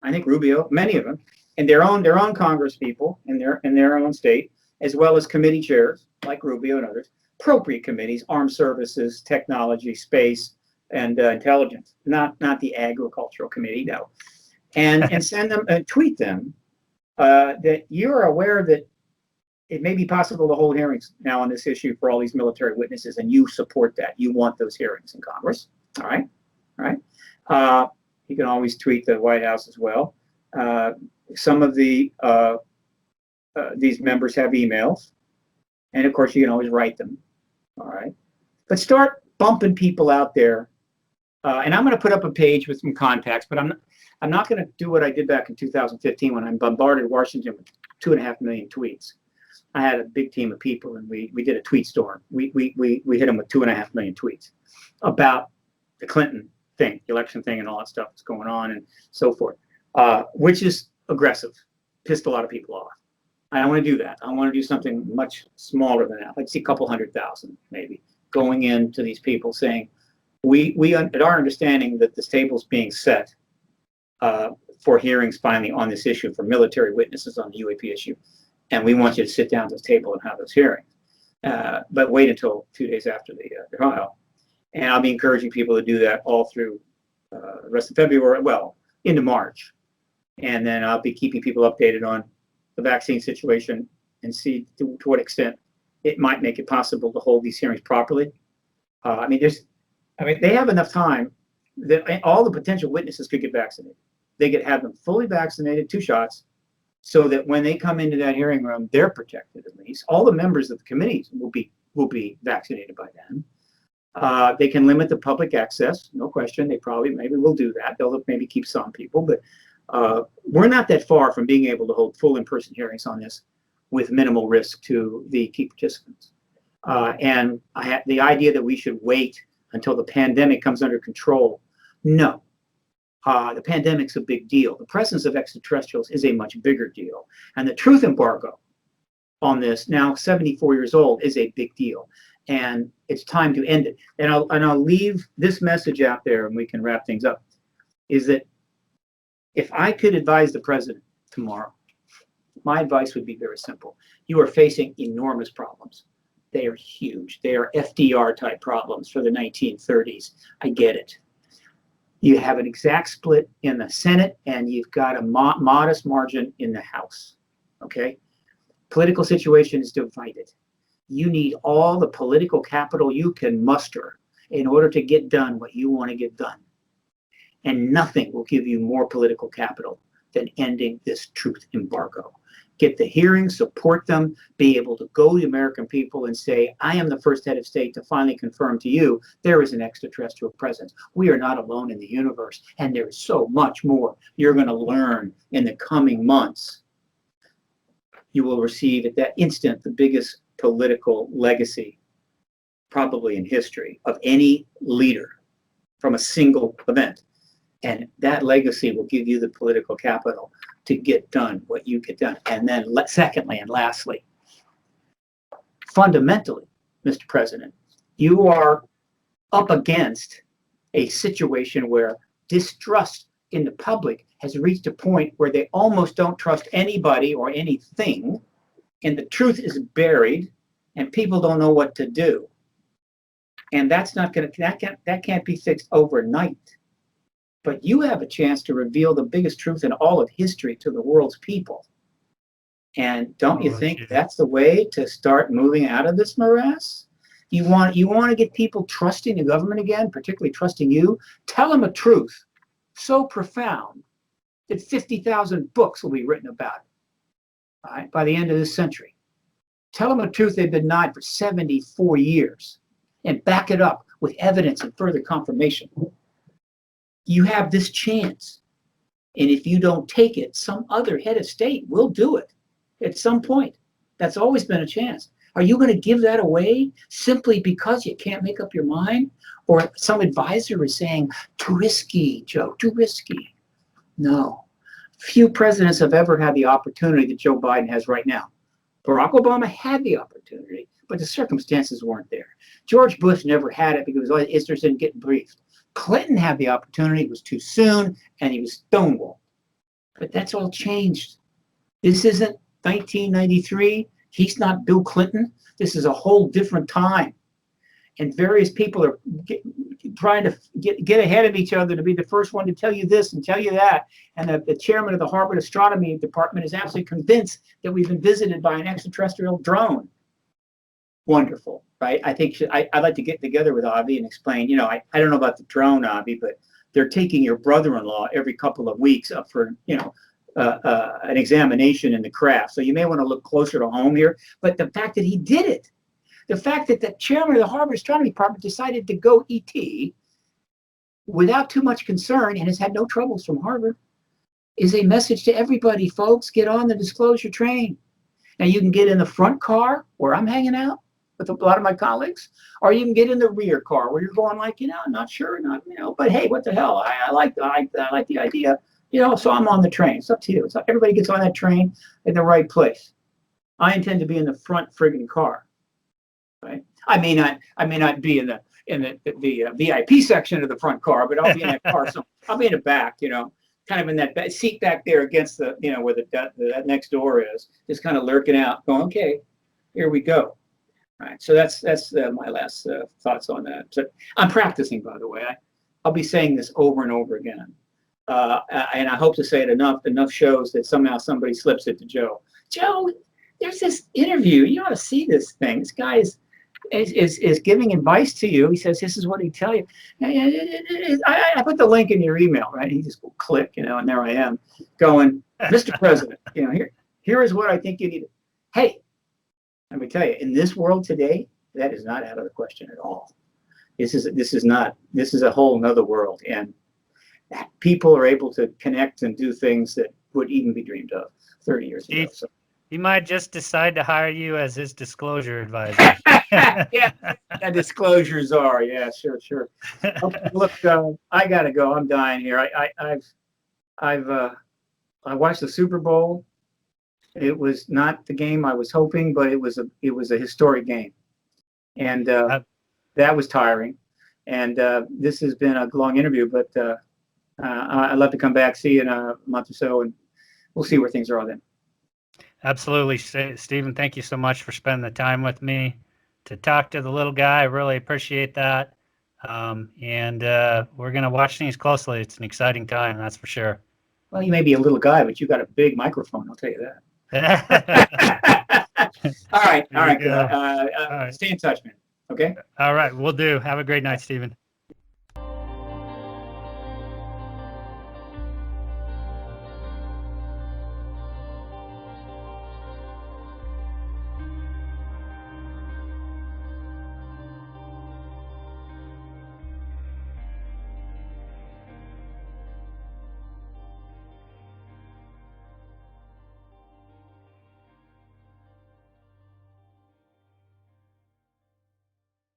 I think Rubio, many of them, and their own Congress people in their own state, as well as committee chairs like Rubio and others, appropriate committees, armed services, technology, space, and intelligence, not the agricultural committee, no. And send them and tweet them that you're aware that it may be possible to hold hearings now on this issue for all these military witnesses, and you support that. You want those hearings in Congress. All right. You can always tweet the White House as well. Some of these members have emails, and of course you can always write them. All right, but start bumping people out there. And I'm going to put up a page with some contacts, but I'm not going to do what I did back in 2015 when I bombarded Washington with 2.5 million tweets. I had a big team of people, and we did a tweet storm. We hit them with 2.5 million tweets about the Clinton thing, the election thing, and all that stuff that's going on and so forth, which is aggressive, pissed a lot of people off. I don't want to do that. I want to do something much smaller than that. Like see a couple 100,000 maybe going into these people saying, we at our understanding that this table's being set for hearings finally on this issue for military witnesses on the UAP issue, and we want you to sit down at this table and have those hearings. But wait until 2 days after the trial, and I'll be encouraging people to do that all through the rest of February, well, into March. And then I'll be keeping people updated on the vaccine situation and see to what extent it might make it possible to hold these hearings properly. They have enough time that all the potential witnesses could get vaccinated. They could have them fully vaccinated, 2 shots, so that when they come into that hearing room, they're protected at least. All the members of the committees will be vaccinated by then. They can limit the public access, no question. They maybe will do that. They'll maybe keep some people, but we're not that far from being able to hold full in-person hearings on this with minimal risk to the key participants. And the idea that we should wait until the pandemic comes under control, no. The pandemic's a big deal. The presence of extraterrestrials is a much bigger deal. And the truth embargo on this, now 74 years old, is a big deal. And it's time to end it. And I'll leave this message out there, and we can wrap things up, is that if I could advise the president tomorrow, my advice would be very simple. You are facing enormous problems. They are huge. They are FDR-type problems for the 1930s. I get it. You have an exact split in the Senate, and you've got a modest margin in the House, okay? Political situation is divided. You need all the political capital you can muster in order to get done what you want to get done. And nothing will give you more political capital than ending this truth embargo. Get the hearings, support them, be able to go to the American people and say, I am the first head of state to finally confirm to you there is an extraterrestrial presence. We are not alone in the universe, and there is so much more you're going to learn in the coming months. You will receive at that instant the biggest political legacy probably in history of any leader from a single event. And that legacy will give you the political capital to get done what you get done. And then secondly and lastly, fundamentally, Mr. President, you are up against a situation where distrust in the public has reached a point where they almost don't trust anybody or anything, and the truth is buried, and people don't know what to do. And that's not going to, that can't be fixed overnight. But you have a chance to reveal the biggest truth in all of history to the world's people. And don't you think that's the way to start moving out of this morass? You want to get people trusting the government again, particularly trusting you? Tell them a truth so profound that 50,000 books will be written about it, all right, by the end of this century. Tell them a truth they've been denied for 74 years and back it up with evidence and further confirmation. You have this chance. And if you don't take it, some other head of state will do it at some point. That's always been a chance. Are you going to give that away simply because you can't make up your mind? Or some advisor is saying, too risky, Joe, too risky. No. Few presidents have ever had the opportunity that Joe Biden has right now. Barack Obama had the opportunity, but the circumstances weren't there. George Bush never had it because he was interested in getting briefed. Clinton had the opportunity, it was too soon, and he was stonewalled. But that's all changed. This isn't 1993. He's not Bill Clinton. This is a whole different time. And various people are trying to get ahead of each other to be the first one to tell you this and tell you that. And the chairman of the Harvard Astronomy Department is absolutely convinced that we've been visited by an extraterrestrial drone. Wonderful, right? I think I'd like to get together with Avi and explain, I don't know about the drone, Avi, but they're taking your brother-in-law every couple of weeks up for, an examination in the craft. So you may want to look closer to home here. But the fact that he did it, the fact that the chairman of the Harvard Astronomy Department decided to go ET without too much concern and has had no troubles from Harvard is a message to everybody, folks. Get on the disclosure train. Now you can get in the front car where I'm hanging out with a lot of my colleagues, or you can get in the rear car where you're going like, I'm not sure, but hey, what the hell? I like the idea, so I'm on the train. It's up to you. So everybody gets on that train in the right place. I intend to be in the front friggin' car, right? I may not be in the VIP section of the front car, but I'll be in that car. So I'll be in the back, kind of in that seat back there against the, where the next door is, just kind of lurking out, going, okay, here we go. All right, so that's my last thoughts on that. So I'm practicing, by the way. I'll be saying this over and over again. And I hope to say it enough shows that somehow somebody slips it to Joe. Joe, there's this interview. You ought to see this thing. This guy is giving advice to you. He says, this is what he'd tell you. I put the link in your email, right? He just will click, and there I am going, Mr. President, here is what I think you need. Hey, let me tell you, in this world today, that is not out of the question at all. This is a whole nother world. And people are able to connect and do things that would even be dreamed of 30 years ago. So. He might just decide to hire you as his disclosure advisor. Yeah, disclosures are. Yeah, sure. Okay, look, I gotta go. I'm dying here. I watched the Super Bowl. It was not the game I was hoping, but it was a historic game, and that was tiring. And this has been a long interview, but I'd love to come back, see you in a month or so, and we'll see where things are then. Absolutely, Stephen. Thank you so much for spending the time with me to talk to the little guy. I really appreciate that. And we're going to watch things closely. It's an exciting time, that's for sure. Well, you may be a little guy, but you got a big microphone. I'll tell you that. All right. All right. Stay in touch, man. Okay. All right. We'll do. Have a great night, Stephen.